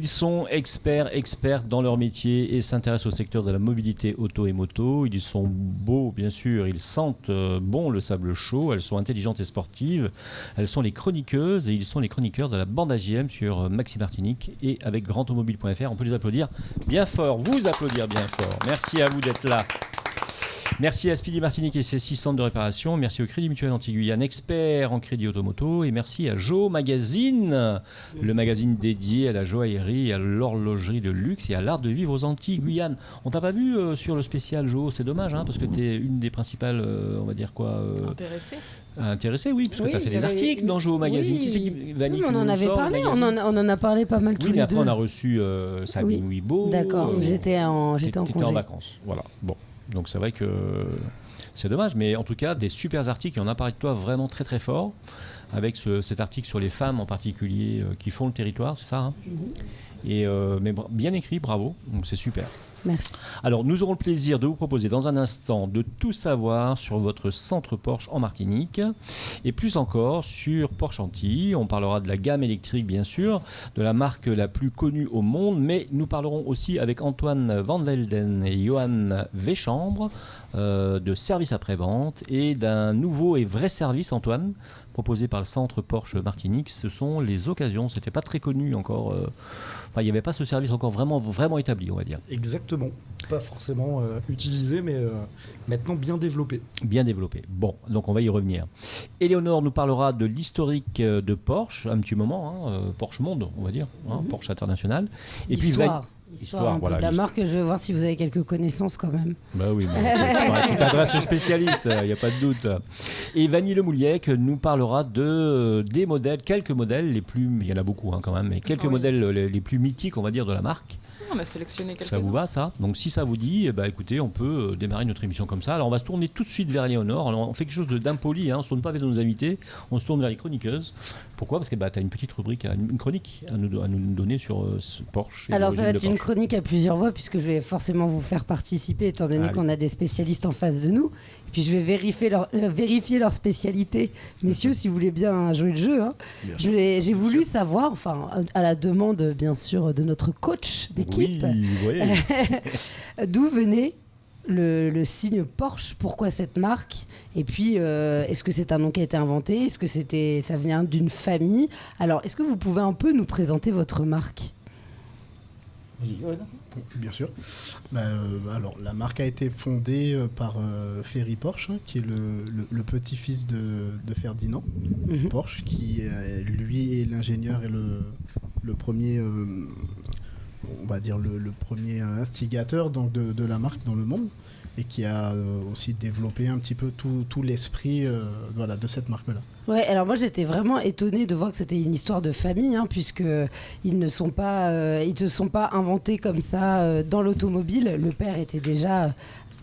ils sont experts dans leur métier et s'intéressent au secteur de la mobilité auto et moto. Ils sont beaux, bien sûr, ils sentent bon le sable chaud, elles sont intelligentes et sportives. Elles sont les chroniqueuses et ils sont les chroniqueurs de la bande AGM sur Maxi Martinique et avec grandautomobile.fr. On peut les applaudir bien fort, vous applaudir bien fort. Merci à vous d'être là. Merci à Speedy Martinique et ses 6 centres de réparation. Merci au Crédit Mutuel Anti-Guyane, expert en crédit automoto. Et merci à Joe Magazine, le magazine dédié à la joaillerie, à l'horlogerie de luxe et à l'art de vivre aux Antilles-Guyane. On t'a pas vu sur le spécial, Joe, c'est dommage, parce que tu es une des principales, on va dire quoi Intéressée, oui, parce que tu as fait des articles dans Joe Magazine. Oui. Qui c'est qui, Vanny, on en avait parlé, on en a parlé pas mal tous les deux. Oui, mais après on a reçu Sabine Wibo. D'accord, j'étais en congé. T'étais en vacances, voilà, bon. Donc c'est vrai que c'est dommage, mais en tout cas, des super articles, et on a parlé de toi vraiment très très fort, avec cet article sur les femmes en particulier qui font le territoire, c'est ça Et mais bien écrit, bravo, donc c'est super. Merci. Alors, nous aurons le plaisir de vous proposer dans un instant de tout savoir sur votre centre Porsche en Martinique et plus encore sur Porsche Antilles. On parlera de la gamme électrique, bien sûr, de la marque la plus connue au monde, mais nous parlerons aussi avec Antoine Van Velden et Johan Véchambre de service après-vente et d'un nouveau et vrai service, Antoine, proposé par le centre Porsche Martinique. Ce sont les occasions. C'était pas très connu encore. Il n'y avait pas ce service encore vraiment établi, on va dire. Exactement. Pas forcément utilisé, mais maintenant bien développé. Bien développé. Bon, donc on va y revenir. Éléonore nous parlera de l'historique de Porsche, un petit moment, Porsche Monde, on va dire, Porsche International. Et Histoire. Puis Histoire voilà, de la marque, je vais voir si vous avez quelques connaissances quand même. Bah oui, tu t'adresses au spécialiste, il n'y a pas de doute. Et Vanny Lemouliec nous parlera des modèles, quelques modèles les plus, il y en a beaucoup quand même, mais quelques modèles les plus mythiques, on va dire, de la marque. On a sélectionné quelques-uns. Ça vous va, ça? Donc si ça vous dit, écoutez, on peut démarrer notre émission comme ça. Alors on va se tourner tout de suite vers Éléonore. Alors, on fait quelque chose d'impoli, on ne se tourne pas vers nos invités, on se tourne vers les chroniqueuses. Pourquoi? Parce que tu as une petite rubrique, une chronique à nous donner sur Porsche. Alors ça va être une chronique à plusieurs voix, puisque je vais forcément vous faire participer, étant donné qu'on a des spécialistes en face de nous. Et puis je vais vérifier leur spécialité. Messieurs, si vous voulez bien jouer le jeu. J'ai voulu savoir, à la demande bien sûr de notre coach d'équipe, d'où venait le signe Porsche, pourquoi cette marque, et puis est-ce que c'est un nom qui a été inventé, est-ce que ça vient d'une famille? Alors est-ce que vous pouvez un peu nous présenter votre marque? Bien sûr. Alors la marque a été fondée par Ferry Porsche, qui est le petit-fils de Ferdinand Porsche, qui lui est l'ingénieur et le premier on va dire le premier instigateur donc de la marque dans le monde, et qui a aussi développé un petit peu tout l'esprit de cette marque-là. Ouais, alors moi j'étais vraiment étonnée de voir que c'était une histoire de famille, puisque ils ne se sont pas inventés comme ça dans l'automobile. Le père était déjà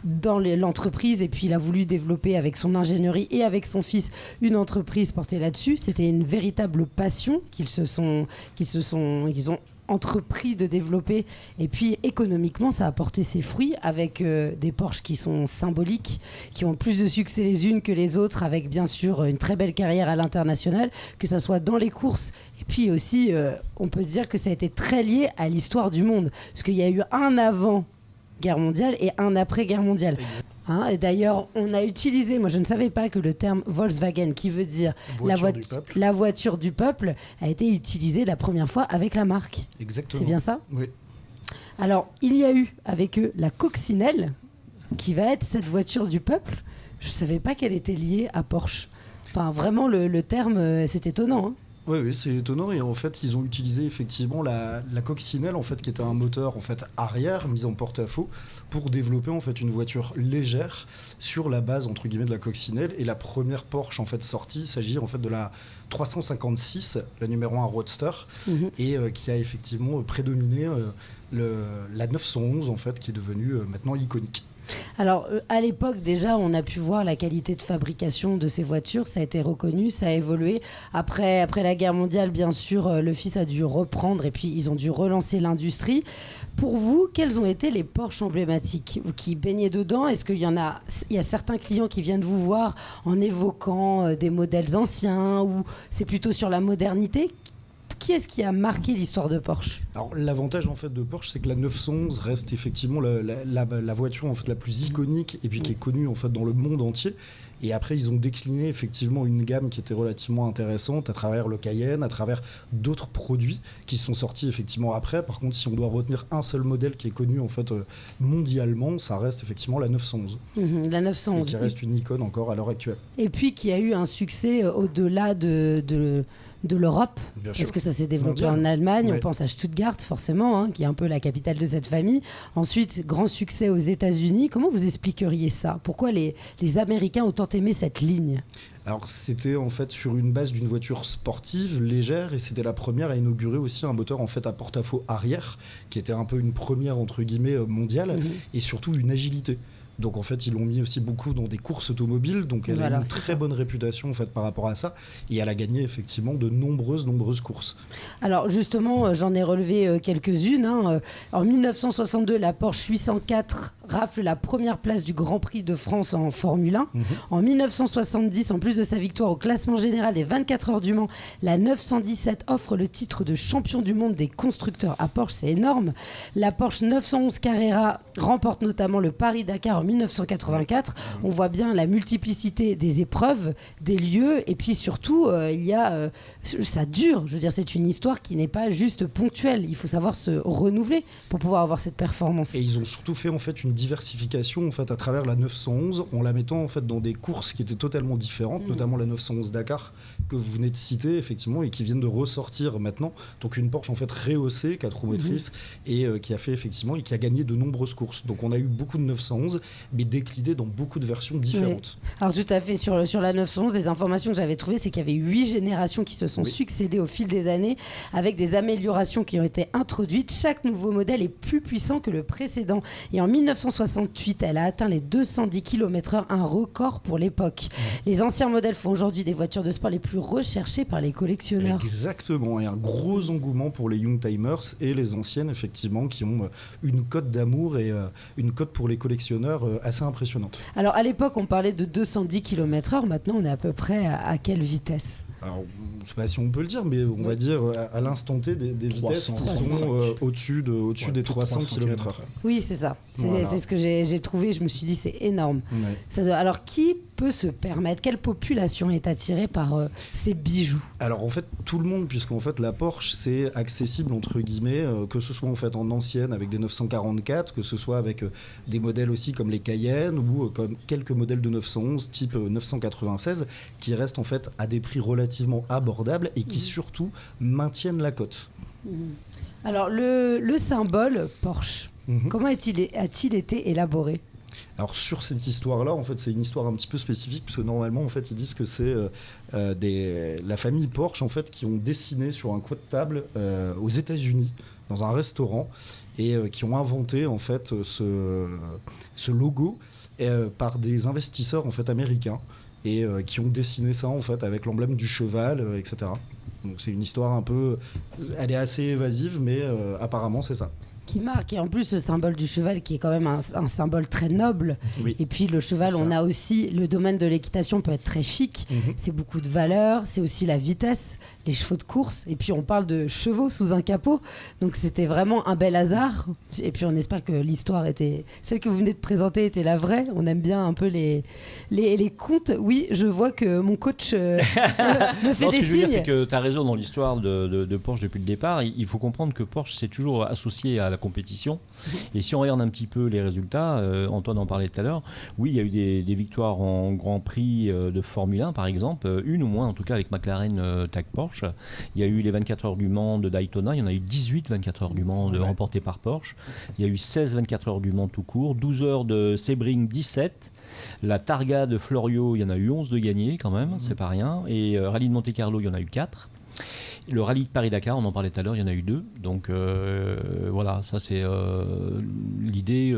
dans l'entreprise, et puis il a voulu développer avec son ingénierie et avec son fils une entreprise portée là-dessus. C'était une véritable passion qu'ils ont entrepris de développer, et puis économiquement ça a porté ses fruits avec des Porsche qui sont symboliques, qui ont plus de succès les unes que les autres, avec bien sûr une très belle carrière à l'international, que ça soit dans les courses, et puis aussi on peut dire que ça a été très lié à l'histoire du monde, parce qu'il y a eu un avant guerre mondiale et un après guerre mondiale. Et d'ailleurs, on a utilisé, moi je ne savais pas que le terme Volkswagen, qui veut dire la voiture du peuple, a été utilisé la première fois avec la marque. Exactement. C'est bien ça? Oui. Alors, il y a eu avec eux la coccinelle, qui va être cette voiture du peuple. Je ne savais pas qu'elle était liée à Porsche. Enfin, vraiment, le terme, c'est étonnant. Oui, c'est étonnant, et en fait ils ont utilisé effectivement la coccinelle, en fait, qui était un moteur en fait arrière mis en porte-à-faux pour développer en fait une voiture légère sur la base entre guillemets de la coccinelle. Et la première Porsche en fait sortie, il s'agit en fait de la 356, la numéro 1 Roadster, et qui a effectivement prédominé la 911 en fait, qui est devenue maintenant iconique. Alors, à l'époque, déjà, on a pu voir la qualité de fabrication de ces voitures. Ça a été reconnu, ça a évolué. Après la guerre mondiale, bien sûr, le fils a dû reprendre, et puis ils ont dû relancer l'industrie. Pour vous, quels ont été les Porsche emblématiques qui baignaient dedans? Est-ce qu'il y a certains clients qui viennent vous voir en évoquant des modèles anciens, ou c'est plutôt sur la modernité? qui est-ce qui a marqué l'histoire de Porsche ? Alors l'avantage en fait de Porsche, c'est que la 911 reste effectivement la voiture en fait la plus iconique et puis qui est connue en fait dans le monde entier. Et après, ils ont décliné effectivement une gamme qui était relativement intéressante à travers le Cayenne, à travers d'autres produits qui sont sortis effectivement après. Par contre, si on doit retenir un seul modèle qui est connu en fait mondialement, ça reste effectivement la 911. La 911. Et qui reste une icône encore à l'heure actuelle. Et puis qui a eu un succès au-delà de l'Europe, Bien parce sûr. que ça s'est développé Mondial. en Allemagne, Ouais. on pense à Stuttgart forcément, qui est un peu la capitale de cette famille. Ensuite, grand succès aux États-Unis. Comment vous expliqueriez ça ? Pourquoi les Américains ont tant aimé cette ligne ? Alors c'était en fait sur une base d'une voiture sportive, légère, et c'était la première à inaugurer aussi un moteur en fait à porte-à-faux arrière, qui était un peu une première entre guillemets mondiale, et surtout une agilité. Donc en fait, ils l'ont mis aussi beaucoup dans des courses automobiles, donc elle a une très bonne réputation en fait par rapport à ça, et elle a gagné effectivement de nombreuses courses. Alors justement, j'en ai relevé quelques-unes. En 1962, la Porsche 804 rafle la première place du Grand Prix de France en Formule 1. En 1970, en plus de sa victoire au classement général des 24 heures du Mans, la 917 offre le titre de champion du monde des constructeurs à Porsche, c'est énorme. La Porsche 911 Carrera remporte notamment le Paris-Dakar en 1984. On voit bien la multiplicité des épreuves, des lieux, et puis surtout, ça dure. Je veux dire, c'est une histoire qui n'est pas juste ponctuelle. Il faut savoir se renouveler pour pouvoir avoir cette performance. Et ils ont surtout fait en fait une diversification en fait à travers la 911 en la mettant en fait dans des courses qui étaient totalement différentes, notamment la 911 Dakar que vous venez de citer effectivement et qui viennent de ressortir maintenant. Donc une Porsche en fait rehaussée, 4 roues motrices et qui a fait effectivement et qui a gagné de nombreuses courses. Donc on a eu beaucoup de 911 mais décliné dans beaucoup de versions différentes. Oui. Alors tout à fait, sur la 911, les informations que j'avais trouvées, c'est qu'il y avait 8 générations qui se sont succédées au fil des années avec des améliorations qui ont été introduites. Chaque nouveau modèle est plus puissant que le précédent. Et en 1968, elle a atteint les 210 km/h, un record pour l'époque. Les anciens modèles font aujourd'hui des voitures de sport les plus recherchées par les collectionneurs. Exactement, et un gros engouement pour les Youngtimers et les anciennes, effectivement, qui ont une cote d'amour et une cote pour les collectionneurs assez impressionnante. Alors à l'époque, on parlait de 210 km/h, maintenant on est à peu près à quelle vitesse ? Alors, je ne sais pas si on peut le dire, mais on va dire à l'instant T des vitesses qui sont au-dessus des 300 km/h. Oui, c'est ça. C'est ce que j'ai trouvé. Je me suis dit, c'est énorme. Ouais. Alors, qui peut se permettre, quelle population est attirée par ces bijoux ? Alors, en fait, tout le monde, puisqu'en fait, la Porsche, c'est accessible, entre guillemets, que ce soit en fait en ancienne avec des 944, que ce soit avec des modèles aussi comme les Cayenne ou comme quelques modèles de 911, type 996, qui restent en fait à des prix relativement abordables et qui surtout maintiennent la cote. Alors le symbole Porsche, comment a-t-il été élaboré ? Alors sur cette histoire-là, en fait, c'est une histoire un petit peu spécifique parce que normalement, en fait, ils disent que c'est la famille Porsche en fait qui ont dessiné sur un coin de table aux États-Unis dans un restaurant et qui ont inventé en fait ce logo par des investisseurs en fait américains. Et qui ont dessiné ça en fait avec l'emblème du cheval, etc. Donc c'est une histoire un peu, elle est assez évasive, mais apparemment c'est ça. Qui marque, et en plus ce symbole du cheval qui est quand même un symbole très noble. Oui. Et puis le cheval, on a aussi, le domaine de l'équitation peut être très chic, c'est beaucoup de valeur, c'est aussi la vitesse, les chevaux de course, et puis on parle de chevaux sous un capot, donc c'était vraiment un bel hasard, et puis on espère que l'histoire était, celle que vous venez de présenter était la vraie. On aime bien un peu les contes. Oui, je vois que mon coach me fait Non, des ce que je veux dire, signes. c'est que tu as raison dans l'histoire de Porsche depuis le départ. Il faut comprendre que Porsche c'est toujours associé à la compétition, et si on regarde un petit peu les résultats, Antoine en parlait tout à l'heure, oui, il y a eu des victoires en Grand Prix de Formule 1 par exemple, une au moins en tout cas avec McLaren TAG Porsche. Il y a eu les 24 heures du Mans de Daytona, il y en a eu 18 24 heures du Mans remportées par Porsche. Il y a eu 16 24 heures du Mans tout court, 12 heures de Sebring 17. La Targa de Florio, il y en a eu 11 de gagnés quand même, c'est pas rien. Et Rallye de Monte-Carlo, il y en a eu 4. Le rallye de Paris-Dakar, on en parlait tout à l'heure, il y en a eu 2. Donc voilà, ça c'est l'idée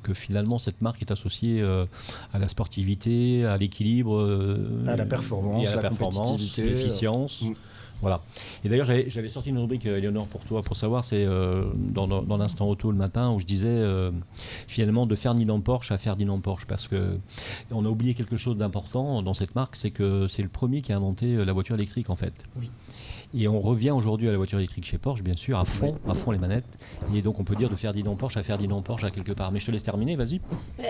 que finalement cette marque est associée à la sportivité, à l'équilibre, à la performance, et à la compétitivité, l'efficience. Voilà. Et d'ailleurs, j'avais sorti une rubrique, Éléonore, pour toi, pour savoir, c'est dans l'instant auto le matin, où je disais finalement de Ferdinand Porsche à Ferdinand Porsche, parce qu'on a oublié quelque chose d'important dans cette marque, c'est que c'est le premier qui a inventé la voiture électrique, en fait. Oui. Et on revient aujourd'hui à la voiture électrique chez Porsche, bien sûr, à fond les manettes. Et donc on peut dire de Ferdinand Porsche à quelque part. Mais je te laisse terminer, vas-y.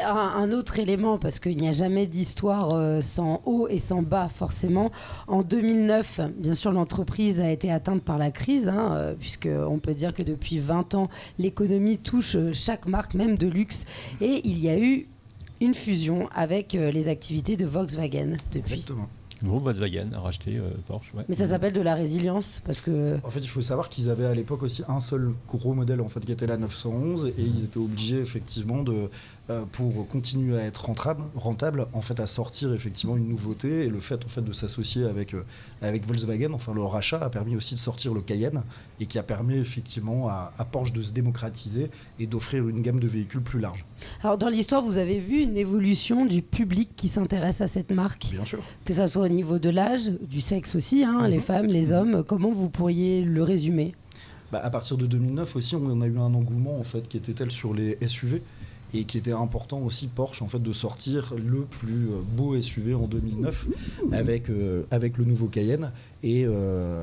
Un autre élément, parce qu'il n'y a jamais d'histoire sans haut et sans bas, forcément. En 2009, bien sûr, l'entreprise a été atteinte par la crise, puisqu'on peut dire que depuis 20 ans, l'économie touche chaque marque, même de luxe. Et il y a eu une fusion avec les activités de Volkswagen depuis. Exactement. Le groupe Volkswagen a racheté Porsche. Ouais. Mais ça s'appelle de la résilience parce que... En fait, il faut savoir qu'ils avaient à l'époque aussi un seul gros modèle en fait, qui était la 911 et ils étaient obligés effectivement pour continuer à être rentable en fait, à sortir effectivement une nouveauté. Et le fait, en fait de s'associer avec Volkswagen, enfin le rachat a permis aussi de sortir le Cayenne et qui a permis effectivement à Porsche de se démocratiser et d'offrir une gamme de véhicules plus large. Alors dans l'histoire, vous avez vu une évolution du public qui s'intéresse à cette marque. Bien sûr. Que ça soit au niveau de l'âge, du sexe aussi, les femmes, les hommes. Comment vous pourriez le résumer ? À partir de 2009 aussi, on a eu un engouement en fait, qui était tel sur les SUV et qui était important aussi Porsche en fait, de sortir le plus beau SUV en 2009 avec le nouveau Cayenne et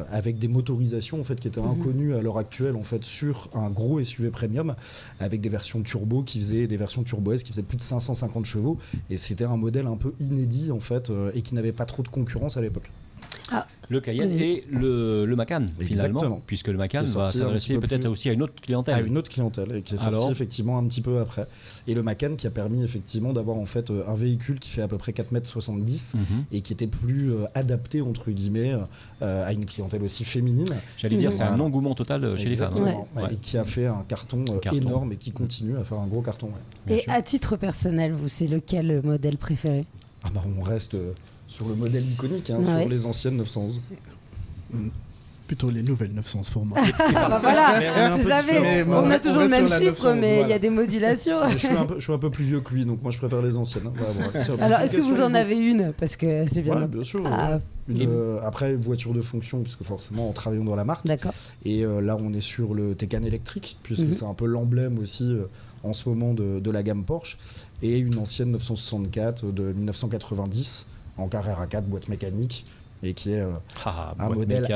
avec des motorisations en fait, qui étaient inconnues à l'heure actuelle en fait, sur un gros SUV premium avec des versions turbo des versions turbo S qui faisaient plus de 550 chevaux et c'était un modèle un peu inédit en fait, et qui n'avait pas trop de concurrence à l'époque. Le Cayenne et le Macan, finalement, exactement. Puisque le Macan va s'adresser peut-être aussi à une autre clientèle. À une autre clientèle, et qui est sortie effectivement un petit peu après. Et le Macan qui a permis effectivement d'avoir en fait un véhicule qui fait à peu près 4,70 m et qui était plus adapté, entre guillemets, à une clientèle aussi féminine. J'allais dire, c'est un engouement total chez les femmes. Et qui a fait un carton énorme et qui continue à faire un gros carton. Et à titre personnel, vous, c'est lequel le modèle préféré ? On reste... sur le modèle iconique, sur les anciennes 911. Plutôt les nouvelles 911 pour moi. Voilà, vous savez, on a toujours le même chiffre, mais il y a des modulations. Je suis un peu plus vieux que lui, donc moi je préfère les anciennes. Alors, est-ce que vous en avez une ? Parce que c'est bien. Bien sûr. Après, voiture de fonction, puisque forcément, on travaille dans la marque. D'accord. Et là, on est sur le Taycan électrique, puisque c'est un peu l'emblème aussi en ce moment de la gamme Porsche. Et une ancienne 964 de 1990. En Carrera 4, boîte mécanique, et qui est un modèle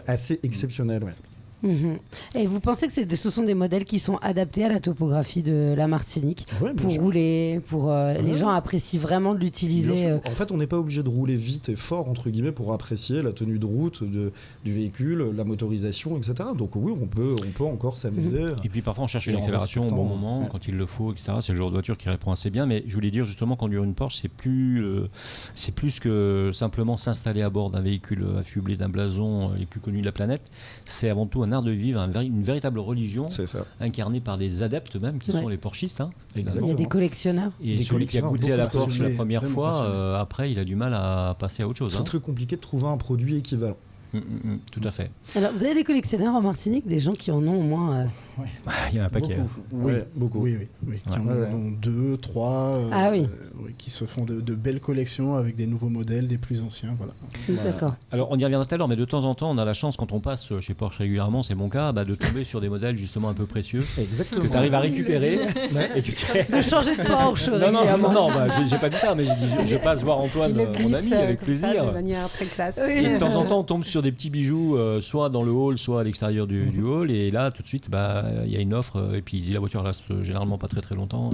assez exceptionnel. Et vous pensez que ce sont des modèles qui sont adaptés à la topographie de la Martinique pour rouler, pour les gens apprécient vraiment de l'utiliser. En fait, on n'est pas obligé de rouler vite et fort entre guillemets pour apprécier la tenue de route du véhicule, la motorisation, etc. Donc oui, on peut encore s'amuser. Et puis parfois on cherche une accélération au bon moment quand il le faut, etc. C'est le genre de voiture qui répond assez bien. Mais je voulais dire justement, conduire une Porsche, c'est plus que simplement s'installer à bord d'un véhicule affublé d'un blason les plus connus de la planète. C'est avant tout un art de vivre, une véritable religion incarnée par des adeptes même qui sont les Porschistes. Il y a des collectionneurs. Et celui qui a goûté à la Porsche la première fois, après il a du mal à passer à autre chose. C'est très compliqué de trouver un produit équivalent. Tout à fait. Alors, vous avez des collectionneurs en Martinique, des gens qui en ont au moins... Il y en a un paquet. Beaucoup. Oui. Qui en ont 2, 3, qui se font de belles collections avec des nouveaux modèles, des plus anciens. Voilà. D'accord. Alors, on y reviendra tout à l'heure, mais de temps en temps, on a la chance, quand on passe chez Porsche régulièrement, c'est mon cas, de tomber sur des modèles justement un peu précieux. Exactement. Que tu arrives à récupérer. Et de changer de Porsche. Non, j'ai pas dit ça, mais je passe voir Antoine, mon ami, avec plaisir. Ça, de manière très classe. Et de temps en temps, on tombe sur des petits bijoux, soit dans le hall, soit à l'extérieur du hall, et là, tout de suite, il y a une offre, et puis la voiture reste généralement pas très très longtemps.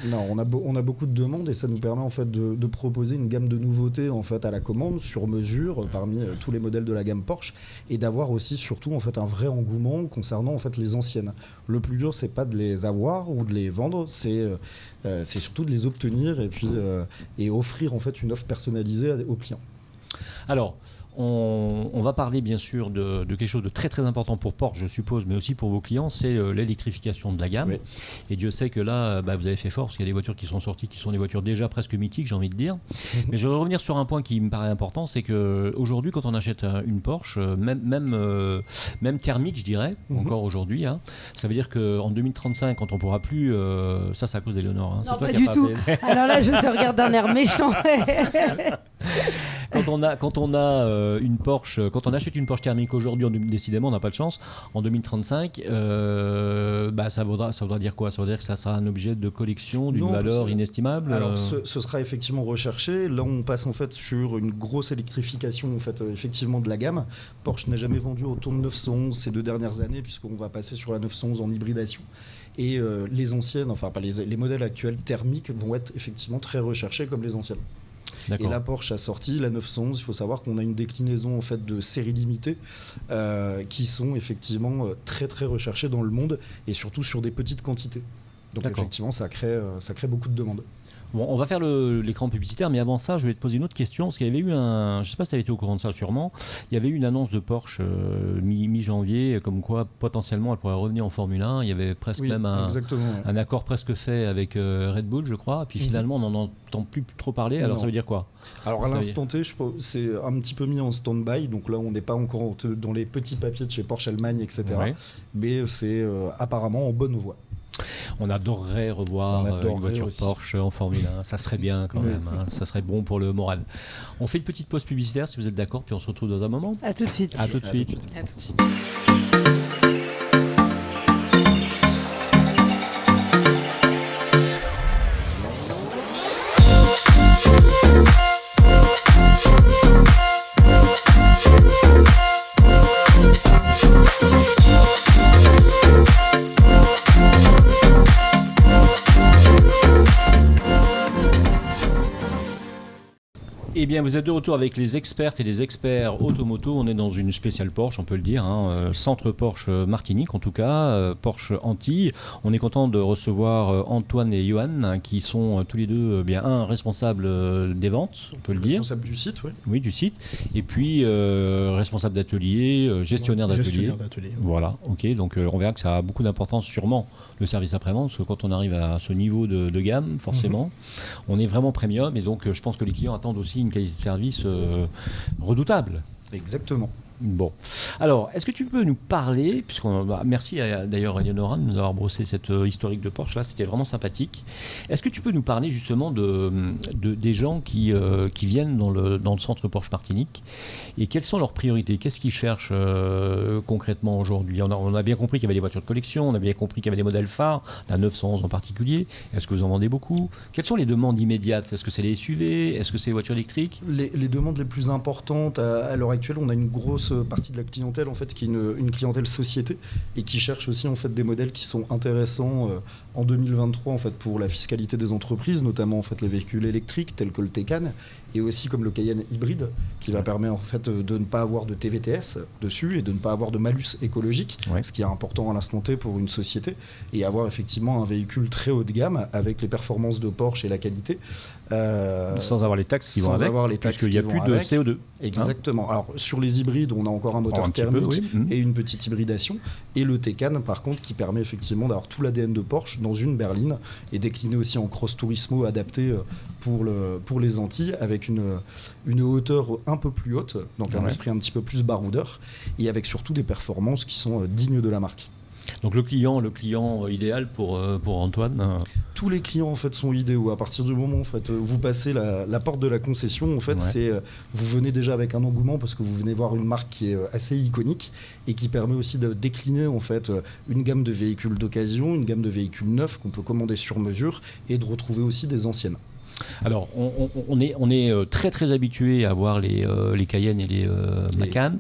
Non, on a beaucoup de demandes, et ça nous permet en fait de proposer une gamme de nouveautés en fait à la commande, sur mesure, parmi tous les modèles de la gamme Porsche, et d'avoir aussi surtout en fait un vrai engouement concernant en fait les anciennes. Le plus dur, c'est pas de les avoir ou de les vendre, c'est surtout de les obtenir et offrir en fait une offre personnalisée aux clients. Alors, on va parler bien sûr de quelque chose de très très important pour Porsche, je suppose, mais aussi pour vos clients, c'est l'électrification de la gamme. Et Dieu sait que là, vous avez fait fort, parce qu'il y a des voitures qui sont sorties, qui sont des voitures déjà presque mythiques, j'ai envie de dire. Mais je vais revenir sur un point qui me paraît important, c'est qu'aujourd'hui, quand on achète une Porsche, même thermique, je dirais, encore aujourd'hui, ça veut dire qu'en 2035, quand on pourra plus... ça, c'est à cause d'Éléonore. Non, pas du tout. Alors là, je te regarde d'un air méchant. quand on a une Porsche, quand on achète une Porsche thermique aujourd'hui, décidément, on n'a pas de chance. En 2035, ça voudra dire quoi? Ça voudra dire que ça sera un objet de collection d'une valeur inestimable. Alors, ce sera effectivement recherché. Là, on passe en fait sur une grosse électrification en fait, effectivement de la gamme. Porsche n'a jamais vendu autour de 911 ces 2 dernières années, puisqu'on va passer sur la 911 en hybridation. Et les anciennes, enfin pas les modèles actuels thermiques vont être effectivement très recherchés comme les anciennes. D'accord. Et la Porsche a sorti la 911. Il faut savoir qu'on a une déclinaison en fait de série limitée qui sont effectivement très très recherchées dans le monde et surtout sur des petites quantités. Donc effectivement, ça crée beaucoup de demandes. Bon, on va faire l'écran publicitaire, mais avant ça, je vais te poser une autre question, parce qu'il y avait eu je ne sais pas si tu avais été au courant de ça sûrement, il y avait eu une annonce de Porsche mi-janvier, comme quoi potentiellement elle pourrait revenir en Formule 1, il y avait presque même un accord presque fait avec Red Bull, je crois, puis finalement on n'en entend plus trop parler, alors ça veut dire quoi? Alors à l'instant T, c'est un petit peu mis en stand-by, donc là on n'est pas encore dans les petits papiers de chez Porsche Allemagne, etc. Ouais. Mais c'est apparemment en bonne voie. On adorerait revoir une voiture aussi. Porsche en Formule 1, ça serait bien quand même, hein. Ça serait bon pour le moral. On fait une petite pause publicitaire si vous êtes d'accord, puis on se retrouve dans un moment. À tout de suite. À tout de suite. À tout de suite. Eh bien, vous êtes de retour avec les expertes et les experts automoto. On est dans une spéciale Porsche, on peut le dire, hein, centre Porsche Martinique, en tout cas, Porsche Antilles. On est content de recevoir Antoine et Johan, hein, qui sont tous les deux un responsable des ventes, on peut le dire. Responsable du site, oui. Oui, du site. Et puis responsable d'atelier, gestionnaire d'atelier. Voilà, ok. Donc on verra que ça a beaucoup d'importance, sûrement, le service après-vente, parce que quand on arrive à ce niveau de gamme, forcément, on est vraiment premium. Et donc, je pense que les clients attendent aussi une qualité de service redoutable. Exactement. Bon. Alors, est-ce que tu peux nous parler, merci d'ailleurs Eleonora de nous avoir brossé cette historique de Porsche, là, c'était vraiment sympathique. Est-ce que tu peux nous parler justement des gens qui viennent dans le centre Porsche Martinique et quelles sont leurs priorités? Qu'est-ce qu'ils cherchent concrètement aujourd'hui? On a bien compris qu'il y avait des voitures de collection, on a bien compris qu'il y avait des modèles phares, la 911 en particulier. Est-ce que vous en vendez beaucoup? Quelles sont les demandes immédiates? Est-ce que c'est les SUV? Est-ce que c'est les voitures électriques? Les demandes les plus importantes à l'heure actuelle, on a une grosse partie de la clientèle en fait qui est une clientèle société et qui cherche aussi en fait des modèles qui sont intéressants en 2023 en fait pour la fiscalité des entreprises, notamment en fait les véhicules électriques tels que le Taycan et aussi comme le Cayenne hybride qui va permettre en fait de ne pas avoir de TVTS dessus et de ne pas avoir de malus écologique, ce qui est important à l'instant T pour une société, et avoir effectivement un véhicule très haut de gamme avec les performances de Porsche et la qualité. Sans avoir les taxes qui vont avec, puisqu'il n'y a plus de CO2. Exactement. Alors sur les hybrides, on a encore un moteur thermique et une petite hybridation. Et le Taycan, par contre, qui permet effectivement d'avoir tout l'ADN de Porsche dans une berline et décliné aussi en Cross Turismo adapté pour les Antilles avec une hauteur un peu plus haute, donc un esprit un petit peu plus baroudeur et avec surtout des performances qui sont dignes de la marque. Donc le client idéal pour Antoine Tous les clients en fait sont idéaux. À partir du moment en fait vous passez la porte de la concession, en fait vous venez déjà avec un engouement parce que vous venez voir une marque qui est assez iconique et qui permet aussi de décliner en fait une gamme de véhicules d'occasion, une gamme de véhicules neufs qu'on peut commander sur mesure et de retrouver aussi des anciennes. Alors, on est très très habitué à voir les Cayenne et les Macan.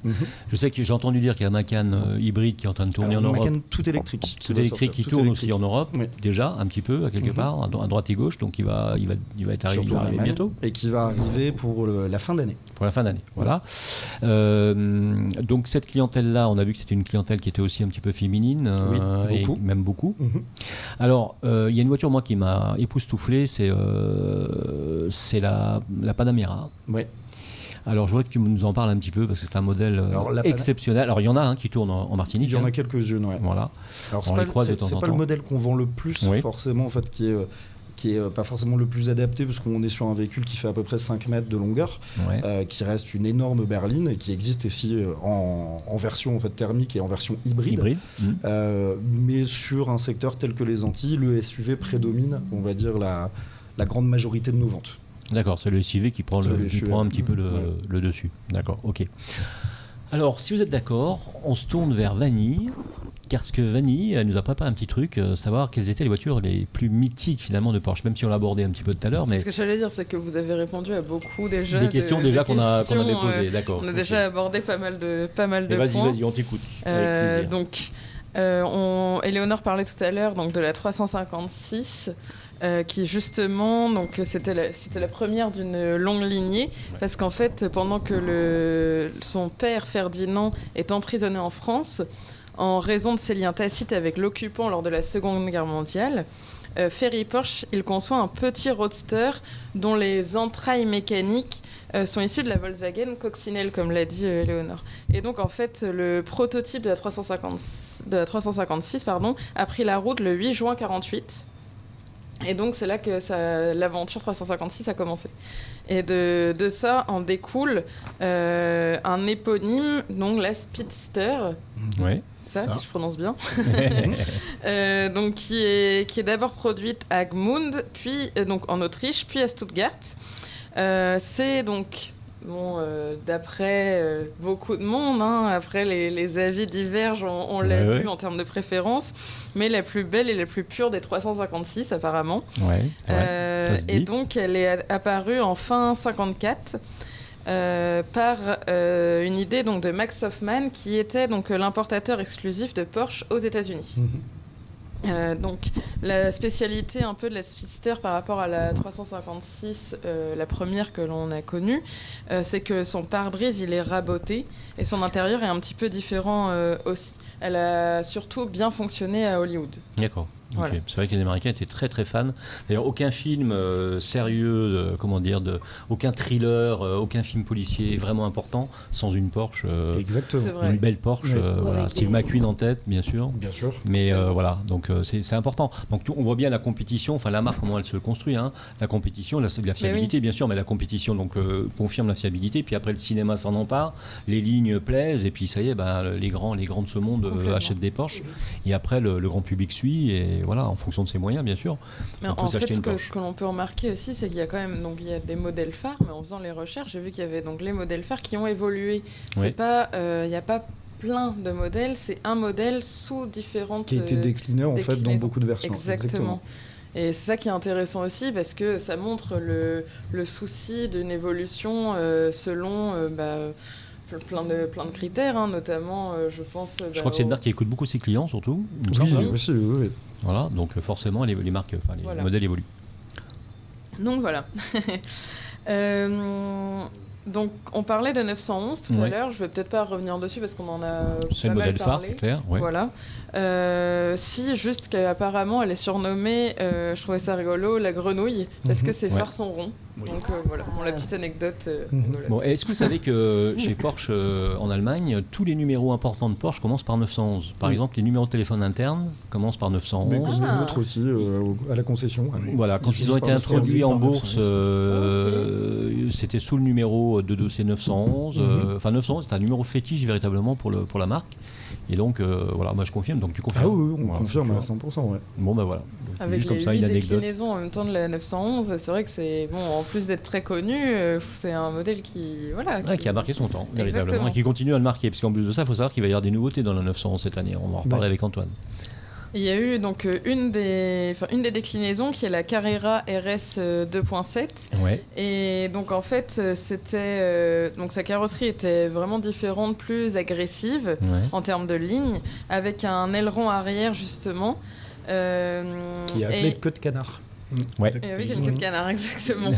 Je sais que j'ai entendu dire qu'il y a un Macan hybride qui est en train de tourner en Europe. Macan tout électrique. Tout électrique qui tourne aussi en Europe, déjà un petit peu, à quelque part, à droite et gauche. Donc il va être arrivé bientôt. Et qui va arriver pour la fin d'année. Pour la fin d'année, voilà. Donc cette clientèle-là, on a vu que c'était une clientèle qui était aussi un petit peu féminine, et même beaucoup. Alors, il y a une voiture, moi, qui m'a époustouflé, c'est la Panamera. Ouais. Alors, je voudrais que tu nous en parles un petit peu parce que c'est un modèle exceptionnel. Alors, il y en a un qui tourne en Martinique. Il y en a quelques-unes, ouais. Voilà. Alors, c'est pas le modèle qu'on vend le plus, forcément, en fait, qui est pas forcément le plus adapté parce qu'on est sur un véhicule qui fait à peu près 5 mètres de longueur, qui reste une énorme berline et qui existe aussi en version en fait, thermique et en version hybride. Mais sur un secteur tel que les Antilles, le SUV prédomine, on va dire, la grande majorité de nos ventes. D'accord, c'est le SUV qui prend, C'est le qui SUV. prend un petit peu Ouais. le dessus. D'accord, ok. Alors, si vous êtes d'accord, on se tourne vers Vanille, parce que Vanille, elle nous a préparé un petit truc, savoir quelles étaient les voitures les plus mythiques finalement de Porsche, même si on l'a abordé un petit peu tout à l'heure, mais Ce que j'allais dire, c'est que vous avez répondu à beaucoup déjà. des questions déjà qu'on questions, avait posées, d'accord. On a ok. déjà abordé pas mal de Mais vas-y, points. vas-y, on t'écoute. Avec plaisir. Donc, Éléonore parlait tout à l'heure donc de la 356, qui justement, donc c'était la première d'une longue lignée, parce qu'en fait, pendant que son père Ferdinand est emprisonné en France, en raison de ses liens tacites avec l'occupant lors de la Seconde Guerre mondiale, Ferry Porsche, il conçoit un petit roadster dont les entrailles mécaniques sont issues de la Volkswagen Coccinelle, comme l'a dit Éléonore. Et donc, en fait, le prototype de la 356 a pris la route le 8 juin 1948. Et donc, c'est là que l'aventure 356 a commencé. Et de ça en découle un éponyme, donc la Speedster. Ouais. Ça, Ça. si je prononce bien. Donc, qui est d'abord produite à Gmund, puis donc en Autriche, puis à Stuttgart. C'est donc, d'après beaucoup de monde, après les avis divergent, on l'a vu en termes de préférence, mais la plus belle et la plus pure des 356 apparemment. Ouais, ça se Et dit. donc, elle est apparue en fin 54. Par une idée donc de Max Hoffman, qui était donc l'importateur exclusif de Porsche aux États-Unis. Donc la spécialité un peu de la Speedster par rapport à la 356, la première que l'on a connue, c'est que son pare-brise il est raboté et son intérieur est un petit peu différent aussi. Elle a surtout bien fonctionné à Hollywood. D'accord. Ok. Voilà. C'est vrai que les Américains étaient très très fans. D'ailleurs, aucun film sérieux, aucun thriller, aucun film policier vraiment important sans une Porsche, Exactement. C'est vrai. une belle Porsche, Ouais. voilà, Avec Steve des- McQueen en tête, bien sûr. Bien sûr. Mais voilà, donc c'est important. Donc on voit bien la compétition, enfin la marque, comment elle se construit, la compétition, la fiabilité bien sûr, mais la compétition donc confirme la fiabilité. Puis après le cinéma s'en empare, les lignes plaisent et puis ça y est, les grands de ce monde Complètement. achètent des Porsche. Et après le grand public suit et voilà, en fonction de ses moyens bien sûr. Mais On peut en s'acheter fait, une Porsche. ce que l'on peut remarquer aussi, c'est qu'il y a quand même il y a des modèles phares, mais en faisant les recherches, j'ai vu qu'il y avait donc les modèles phares qui ont évolué. Ouais. C'est pas, il n'y a pas plein de modèles, c'est un modèle sous différentes. Qui a été décliné en fait dans déclinaisons. beaucoup de versions. Exactement. Et c'est ça qui est intéressant aussi parce que ça montre le souci d'une évolution selon plein de critères, notamment je pense. Je crois que c'est une marque qui écoute beaucoup ses clients surtout. il me Oui, semble, hein. aussi, oui. Voilà, donc forcément les marques, les Voilà. modèles évoluent. Donc voilà. Donc on parlait de 911 tout à Ouais. l'heure, je vais peut-être pas revenir dessus parce qu'on en a C'est pas le mal modèle phare, parlé. c'est clair. Ouais. Voilà. Si, juste qu'apparemment elle est surnommée, je trouvais ça rigolo, la grenouille, parce que ses Ouais. phares sont ronds. Oui. Donc voilà, la petite anecdote. Mhm. rigolote. Bon, est-ce que vous savez que chez Porsche en Allemagne, tous les numéros importants de Porsche commencent par 911. Par Oui. exemple, les numéros de téléphone internes commencent par Mais 911. comme les nôtres aussi, à la concession. Voilà, quand ils ont été finissent par introduits en par bourse, c'était sous le numéro de dossier 911. Enfin, 911, c'est un numéro fétiche véritablement pour la marque. Et donc, voilà, moi je confirme. Donc tu confirmes. Ah oui, on Voilà, confirme tu à vois. 100%. Ouais. Bon, ben voilà. Donc, Avec juste comme les ça, 8 une anecdote. déclinaisons en même temps de la 911, c'est vrai que c'est bon. En plus d'être très connu, c'est un modèle qui Ouais, qui a marqué son temps, véritablement, Exactement. et qui continue à le marquer. Parce qu'en plus de ça, il faut savoir qu'il va y avoir des nouveautés dans la 911 cette année. On va en reparler Ouais. avec Antoine. Il y a eu donc une des déclinaisons qui est la Carrera RS 2.7. Ouais. Et donc en fait, c'était donc sa carrosserie était vraiment différente, plus agressive Ouais. en termes de ligne, avec un aileron arrière justement. Qui est appelé queue de canard. Ouais. Et oui, une queue de canard, exactement.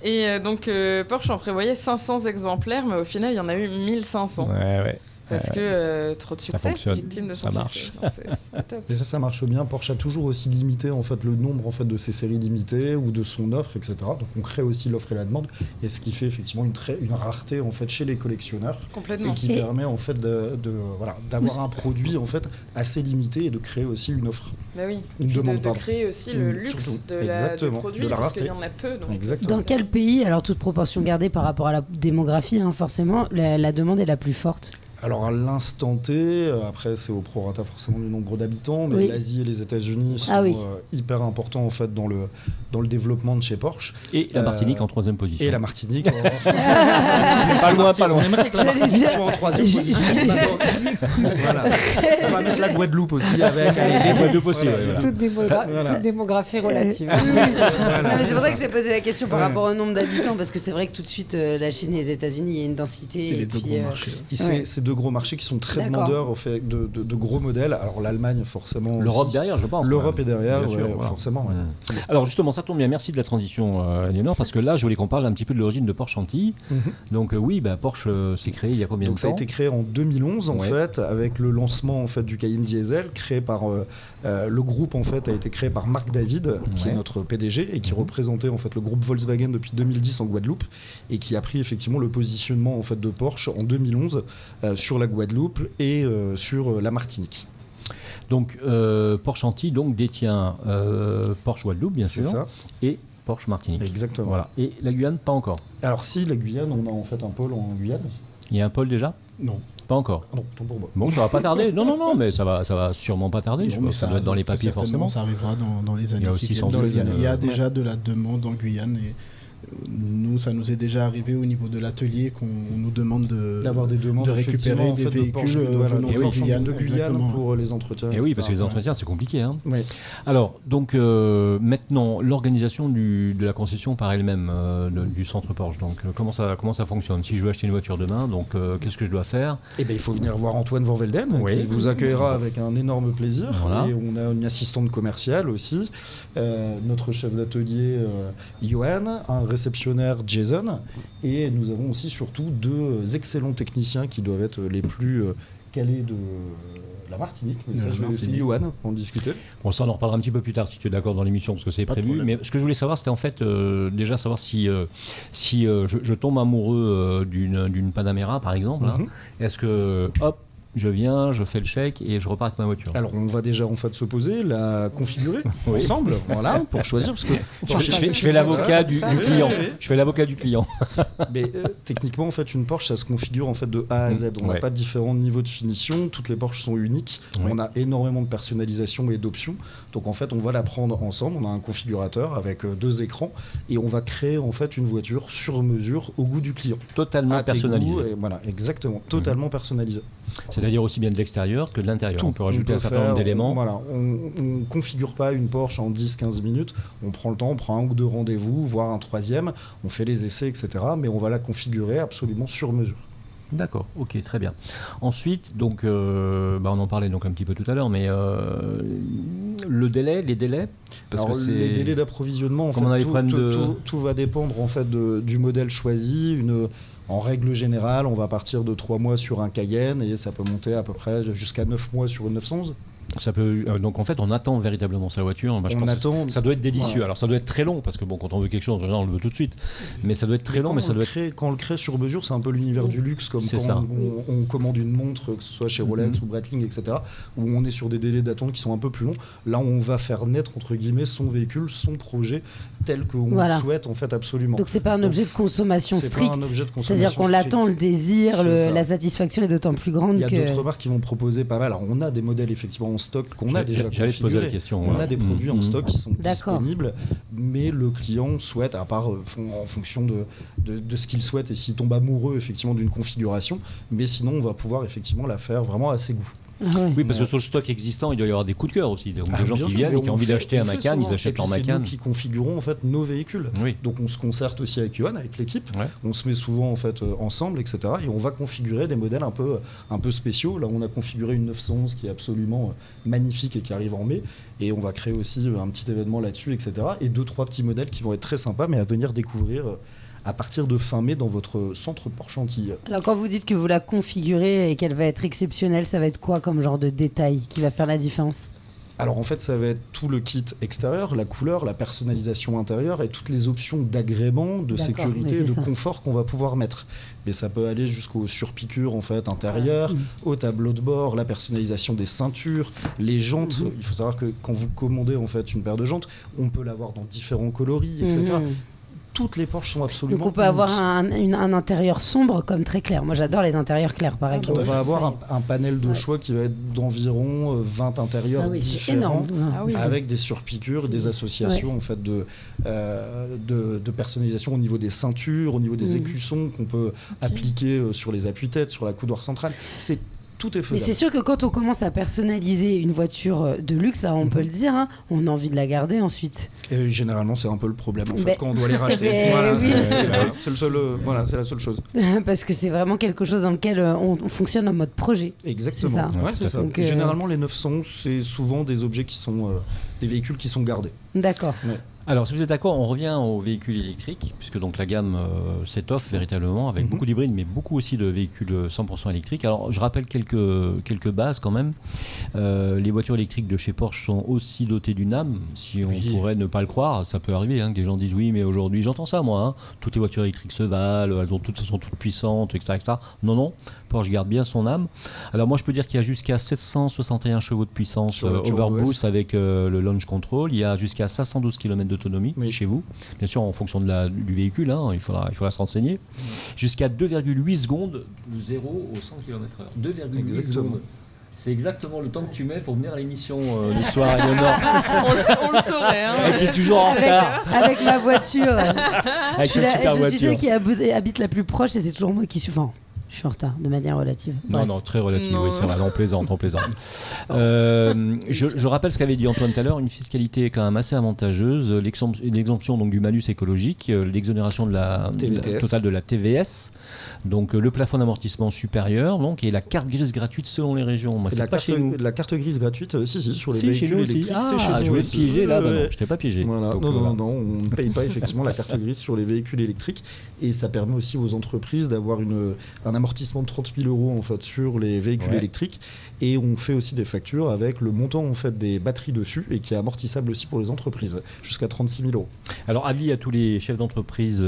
Et donc Porsche en prévoyait 500 exemplaires, mais au final, il y en a eu 1500. Ouais. Parce que trop de succès, fonctionne, victime de son ça succès. Non, c'était top. Et ça marche bien. Porsche a toujours aussi limité en fait le nombre en fait de ses séries limitées ou de son offre, etc. Donc on crée aussi l'offre et la demande, et ce qui fait effectivement une rareté en fait chez les collectionneurs Complètement. et qui Et- permet en fait d'avoir un produit en fait assez limité et de créer aussi une offre. Bah oui. Une Puis demande, de pardon. créer aussi le luxe Surtout. du Exactement, produit, de la parce qu'il y rareté. en a peu. Donc Exactement. Dans quel pays, alors toute proportion gardée par rapport à la démographie, forcément, la demande est la plus forte? Alors à l'instant T, après c'est au prorata forcément du nombre d'habitants, mais l'Asie et les États-Unis sont hyper importants en fait dans le développement de chez Porsche. Et la Martinique en 3e position. Et la Martinique. Pas loin. On aimerait que la Martinique soit en 3e position. Voilà. On va mettre la Guadeloupe aussi avec les Guadeloupe aussi. Toute démographie relative. Voilà. Non, mais c'est pour ça que j'ai posé la question par rapport au nombre d'habitants, parce que c'est vrai que tout de suite la Chine et les États-Unis, il y a une densité. C'est les deux gros marchés. C'est deux gros marchés qui sont très demandeurs au fait de gros modèles. Alors l'Allemagne forcément. L'Europe derrière, je pense. L'Europe est derrière, voilà. forcément. Ouais. Alors justement, ça tombe bien. Merci de la transition, Léonore, parce que là, je voulais qu'on parle un petit peu de l'origine de Porsche Chantilly. Donc Porsche s'est créé il y a combien de temps ? Ça a été créé en 2011 en fait, avec le lancement en fait du Cayenne Diesel, créé par le groupe en fait a été créé par Marc David, qui est notre PDG et qui représentait en fait le groupe Volkswagen depuis 2010 en Guadeloupe et qui a pris effectivement le positionnement en fait de Porsche en 2011 sur la Guadeloupe et sur la Martinique. Donc Porsche Chantilly donc détient Porsche Guadeloupe bien sûr, ça. Et Porsche Martinique. Exactement. Voilà. Et la Guyane pas encore. Alors si, la Guyane, on a en fait un pôle en Guyane. Il y a un pôle déjà ? Non. Pas encore. Non, pas pour moi. Bon, ça va pas tarder. Non, mais ça va sûrement pas tarder. Je pense que ça doit être dans les papiers forcément. Ça arrivera dans les années qui viennent. Il y a déjà de la demande en Guyane et nous, ça nous est déjà arrivé au niveau de l'atelier qu'on nous demande d'avoir des demandes de récupérer des véhicules de Guyane pour les entretiens. Et oui, parce que les entretiens, c'est compliqué. Hein. Oui. Alors, donc, maintenant, l'organisation de la concession par elle-même, du centre Porsche. Donc, comment ça fonctionne ? Si je veux acheter une voiture demain, donc, qu'est-ce que je dois faire ? Eh bien, il faut venir voir Antoine Van Velden, qui vous accueillera avec un énorme plaisir. Voilà. Et on a une assistante commerciale aussi, notre chef d'atelier, Johan, un réceptionnaire Jason, et nous avons aussi surtout deux excellents techniciens qui doivent être les plus calés de la Martinique. Mais ça, je vais laisser Johan en discuter. Bon, ça on en reparlera un petit peu plus tard si tu es d'accord dans l'émission parce que c'est prévu. Mais ce que je voulais savoir, c'était en fait déjà savoir si je tombe amoureux d'une Panamera par exemple. Hein, est-ce que je viens, je fais le chèque et je repars avec ma voiture. Alors on va déjà en fait se poser, la configurer ensemble, voilà, pour choisir parce que je fais l'avocat du client. Je fais l'avocat du client. Mais techniquement en fait une Porsche ça se configure en fait de A à Z. On n'a pas différents niveaux de finition, toutes les Porsches sont uniques. On a énormément de personnalisation et d'options. Donc en fait on va la prendre ensemble. On a un configurateur avec deux écrans et on va créer en fait une voiture sur mesure au goût du client. Totalement personnalisée. Voilà, exactement, totalement personnalisée. C'est-à-dire aussi bien de l'extérieur que de l'intérieur. On peut rajouter un certain nombre d'éléments. On ne configure pas une Porsche en 10-15 minutes. On prend le temps, on prend un ou deux rendez-vous, voire un troisième. On fait les essais, etc. Mais on va la configurer absolument sur mesure. D'accord, ok, très bien. Ensuite, donc, on en parlait donc un petit peu tout à l'heure, mais les délais parce que les délais d'approvisionnement, en fait, tout va dépendre en fait du modèle choisi. En règle générale, on va partir de 3 mois sur un Cayenne et ça peut monter à peu près jusqu'à 9 mois sur une 911. Ça peut, donc en fait, on attend véritablement sa voiture. Ça doit être délicieux. Voilà. Alors ça doit être très long parce que bon, quand on veut quelque chose, on le veut tout de suite. Mais ça doit être très long. Quand on le crée sur mesure, c'est un peu l'univers du luxe, comme quand on commande une montre, que ce soit chez Rolex ou Breitling, etc., où on est sur des délais d'attente qui sont un peu plus longs. Là, on va faire naître entre guillemets son véhicule, son projet tel qu'on le souhaite en fait absolument. Donc c'est pas un objet de consommation strict. C'est-à-dire qu'on l'attend, le désir, la satisfaction est d'autant plus grande. Il y a d'autres marques qui vont proposer pas mal. Alors on a des modèles effectivement en stock qu'on a déjà configurés. On a des produits en stock qui sont disponibles, mais le client souhaite, à part en fonction de ce qu'il souhaite et s'il tombe amoureux effectivement d'une configuration, mais sinon on va pouvoir effectivement la faire vraiment à ses goûts. Oui, parce que sur le stock existant, il doit y avoir des coups de cœur aussi. Donc des gens qui viennent et qui ont envie d'acheter un Macan, ils achètent leur Macan. C'est nous qui configurons en fait nos véhicules. Donc on se concerte aussi avec Johan, avec l'équipe. On se met souvent en fait ensemble, etc. Et on va configurer des modèles un peu spéciaux. Là, on a configuré une 911 qui est absolument magnifique et qui arrive en mai. Et on va créer aussi un petit événement là-dessus, etc. Et 2-3 petits modèles qui vont être très sympas, mais à venir découvrir à partir de fin mai dans votre centre Porsche Chantilly. Alors quand vous dites que vous la configurez et qu'elle va être exceptionnelle, ça va être quoi comme genre de détail qui va faire la différence ? Alors en fait ça va être tout le kit extérieur, la couleur, la personnalisation intérieure et toutes les options d'agrément, de sécurité et de confort qu'on va pouvoir mettre. Mais ça peut aller jusqu'aux surpiqûres en fait intérieures, au tableau de bord, la personnalisation des ceintures, les jantes. Il faut savoir que quand vous commandez en fait une paire de jantes, on peut l'avoir dans différents coloris, etc. toutes les Porsche sont absolument Donc on peut avoir un intérieur sombre comme très clair. Moi j'adore les intérieurs clairs par exemple. On va avoir un panel de choix qui va être d'environ 20 intérieurs différents, avec des surpiqûres, des associations en fait de personnalisation au niveau des ceintures, au niveau des écussons qu'on peut appliquer sur les appuis-têtes, sur la coudoir centrale. Tout est faisable. Mais c'est sûr que quand on commence à personnaliser une voiture de luxe, là on peut le dire, on a envie de la garder ensuite. Et généralement c'est un peu le problème en fait quand on doit les racheter. C'est la seule chose. Parce que c'est vraiment quelque chose dans lequel on fonctionne en mode projet. Exactement. C'est ça. Donc, généralement les 911 c'est souvent des objets qui sont des véhicules qui sont gardés. D'accord. Ouais. Alors, si vous êtes d'accord, on revient aux véhicules électriques, puisque donc la gamme s'étoffe véritablement avec beaucoup d'hybrides, mais beaucoup aussi de véhicules 100% électriques. Alors, je rappelle quelques bases quand même. Les voitures électriques de chez Porsche sont aussi dotées d'une âme, si on pourrait ne pas le croire. Ça peut arriver, que des gens disent oui, mais aujourd'hui, j'entends ça moi. Toutes les voitures électriques se valent, elles sont toutes puissantes, etc., etc. Non. Porsche garde bien son âme. Alors moi je peux dire qu'il y a jusqu'à 761 chevaux de puissance overboost avec le launch control. Il y a jusqu'à 512 km d'autonomie chez vous. Bien sûr en fonction du véhicule, il faudra se renseigner. Jusqu'à 2,8 secondes de 0 au 100 km/h. 2,8 secondes. C'est exactement le temps que tu mets pour venir à l'émission le soir, Eleonore. on le saurait. Elle qui est toujours en retard. Avec ma voiture. Avec sa super voiture. Je suis celle qui habite la plus proche et c'est toujours moi qui suis... Enfin, je suis en retard, de manière relative. Non, très relative, oui, c'est vrai, on plaisante. Je rappelle ce qu'avait dit Antoine tout à l'heure, une fiscalité quand même assez avantageuse, l'exemption donc, du malus écologique, l'exonération de la totale de la TVS, donc le plafond d'amortissement supérieur, donc, et la carte grise gratuite selon les régions. Moi, c'est pas chez nous. La carte grise gratuite, sur les véhicules électriques, c'est chez nous. Je voulais te piéger là, je t'ai pas piégé. Voilà. Donc, non, on ne paye pas effectivement la carte grise sur les véhicules électriques, et ça permet aussi aux entreprises d'avoir un amortissement de 30 000 € en fait sur les véhicules électriques, et on fait aussi des factures avec le montant en fait des batteries dessus et qui est amortissable aussi pour les entreprises jusqu'à 36 000 €. Alors avis à tous les chefs d'entreprise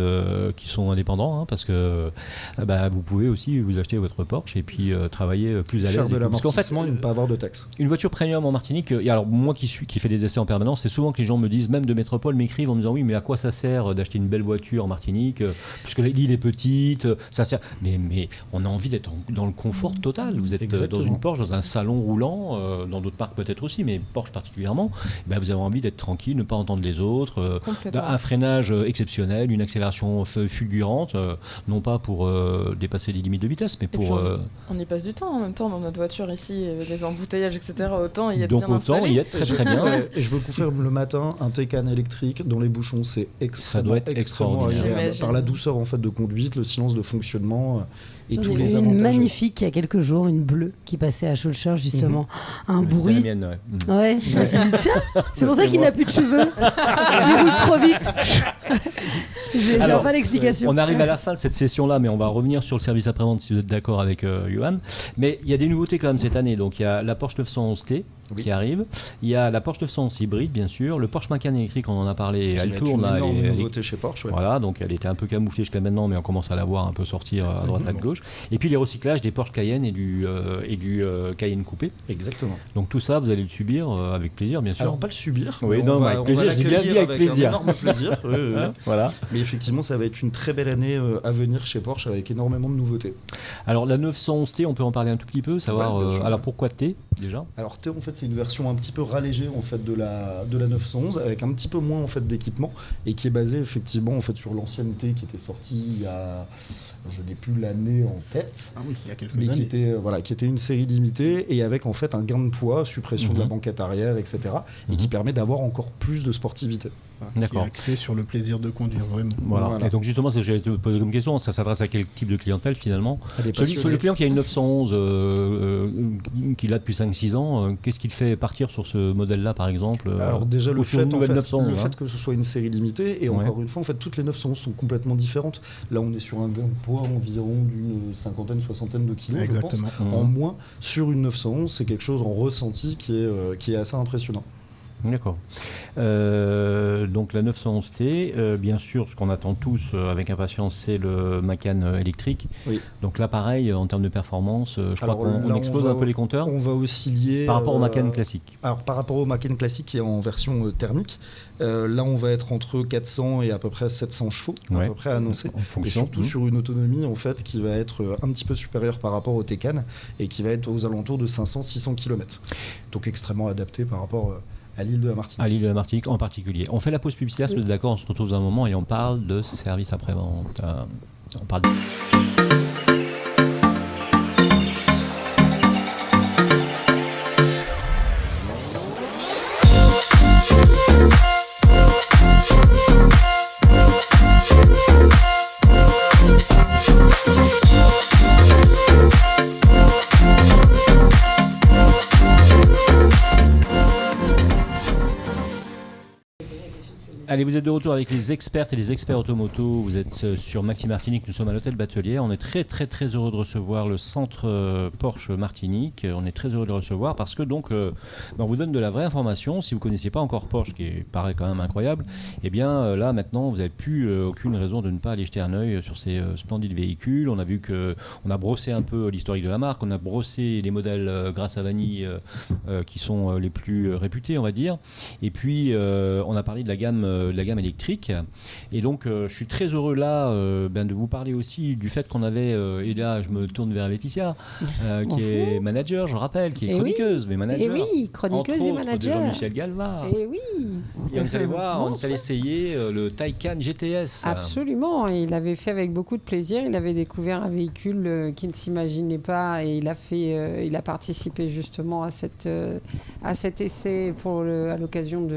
qui sont indépendants, parce que vous pouvez aussi vous acheter votre Porsche et puis travailler plus à l'aise. Faire de l'amortissement et ne pas avoir de taxes. Une voiture premium en Martinique, alors moi qui fais des essais en permanence, c'est souvent que les gens me disent, même de métropole, m'écrivent en me disant oui, mais à quoi ça sert d'acheter une belle voiture en Martinique puisque l'île est petite, ça sert. Mais on a envie d'être dans le confort total. Vous êtes dans une Porsche, dans un salon roulant, dans d'autres marques peut-être aussi, mais Porsche particulièrement, vous avez envie d'être tranquille, ne pas entendre les autres, un freinage exceptionnel, une accélération fulgurante, non pas pour dépasser les limites de vitesse, mais pour... On y passe du temps en même temps dans notre voiture ici, les embouteillages, etc. Autant y être donc bien autant installé. y être très très bien. Et je vous confirme, le matin, un Taycan électrique dans les bouchons, c'est extrêmement agréable. Par la douceur en fait de conduite, le silence de fonctionnement... et tous les avantages. Une magnifique il y a quelques jours, une bleue qui passait à Schulcher justement, un bruit. C'était la mienne, ouais. Je me suis dit tiens, c'est pour ça qu'il n'a plus de cheveux. Il roule trop vite. J'ai pas l'explication. On arrive à la fin de cette session-là, mais on va revenir sur le service après-vente si vous êtes d'accord avec Johan. Mais il y a des nouveautés quand même cette année. Donc il y a la Porsche 911T qui arrive. Il y a la Porsche 911 hybride, bien sûr. Le Porsche Macan électrique, on en a parlé. Elle tourne là. Une énorme nouveauté chez Porsche. Voilà, donc elle était un peu camouflée jusqu'à maintenant, mais on commence à la voir un peu sortir à droite à gauche. Et puis les recyclages des Porsche Cayenne et du Cayenne coupé. Exactement. Donc tout ça, vous allez le subir avec plaisir, bien sûr. Alors pas le subir. Oui, non, avec plaisir. Je dis bien dit avec plaisir. Un énorme plaisir. Voilà. Mais effectivement, ça va être une très belle année à venir chez Porsche avec énormément de nouveautés. Alors la 911T, on peut en parler un tout petit peu, savoir. Alors pourquoi T déjà ? Alors T, en fait, c'est une version un petit peu rallégée en fait de la 911 avec un petit peu moins en fait d'équipement et qui est basée effectivement en fait sur l'ancienne T qui était sortie il y a, je n'ai plus l'année en tête. Ah oui, il y a quelques années. Mais qui était une série limitée et avec en fait un gain de poids, suppression de la banquette arrière, etc. Et qui permet d'avoir encore plus de sportivité. D'accord. Qui est axé sur le plaisir de conduire vraiment. Voilà. Et donc justement, c'est ce que j'allais te poser comme question, ça s'adresse à quel type de clientèle finalement ? Le client qui a une 911 qu'il a depuis 5-6 ans, qu'est-ce qu'il fait partir sur ce modèle-là par exemple ? Alors déjà le fait que ce soit une série limitée et encore une fois en fait toutes les 911 sont complètement différentes. Là on est sur un gain de poids environ d'une soixantaine de kilos. Exactement. Je pense. En moins sur une 911, c'est quelque chose en ressenti qui est assez impressionnant. D'accord. Donc la 911T, bien sûr, ce qu'on attend tous avec impatience, c'est le Macan électrique. Oui. Donc là, pareil, en termes de performance, je crois Alors, qu'on là, explose un peu les compteurs On va osciller. par rapport au Macan classique. Alors, par rapport au Macan classique qui est en version thermique, là, on va être entre 400 et à peu près 700 chevaux, à peu près annoncé. En fonction. Et surtout sur une autonomie, en fait, qui va être un petit peu supérieure par rapport au Taycan et qui va être aux alentours de 500-600 km. Donc, extrêmement adapté par rapport à l'île de la Martinique. À l'île de la Martinique en particulier. On fait la pause publicitaire, si vous êtes d'accord, on se retrouve dans un moment et on parle de service après-vente. On parle Allez, vous êtes de retour avec les expertes et les experts automoto. Vous êtes sur Maxi Martinique. Nous sommes à l'hôtel Batelier. On est très très très heureux de recevoir le centre Porsche Martinique. On est très heureux de le recevoir parce que donc on vous donne de la vraie information. Si vous ne connaissiez pas encore Porsche, qui paraît quand même incroyable, eh bien là maintenant vous n'avez plus aucune raison de ne pas aller jeter un œil sur ces splendides véhicules. On a vu qu'on a brossé un peu l'historique de la marque. On a brossé les modèles grâce à Vanille qui sont les plus réputés, on va dire. Et puis on a parlé de la gamme électrique, et donc je suis très heureux là de vous parler aussi du fait qu'on avait, et là je me tourne vers Laetitia qui est manager, je rappelle, qui est chroniqueuse, mais manager, chroniqueuse entre et autres, manager de Jean-Michel Galva. Et oui, et on est allé voir, on est allé essayer le Taycan GTS. Absolument, et il avait fait avec beaucoup de plaisir. Il avait découvert un véhicule qu'il ne s'imaginait pas, et il a participé justement à cet essai à l'occasion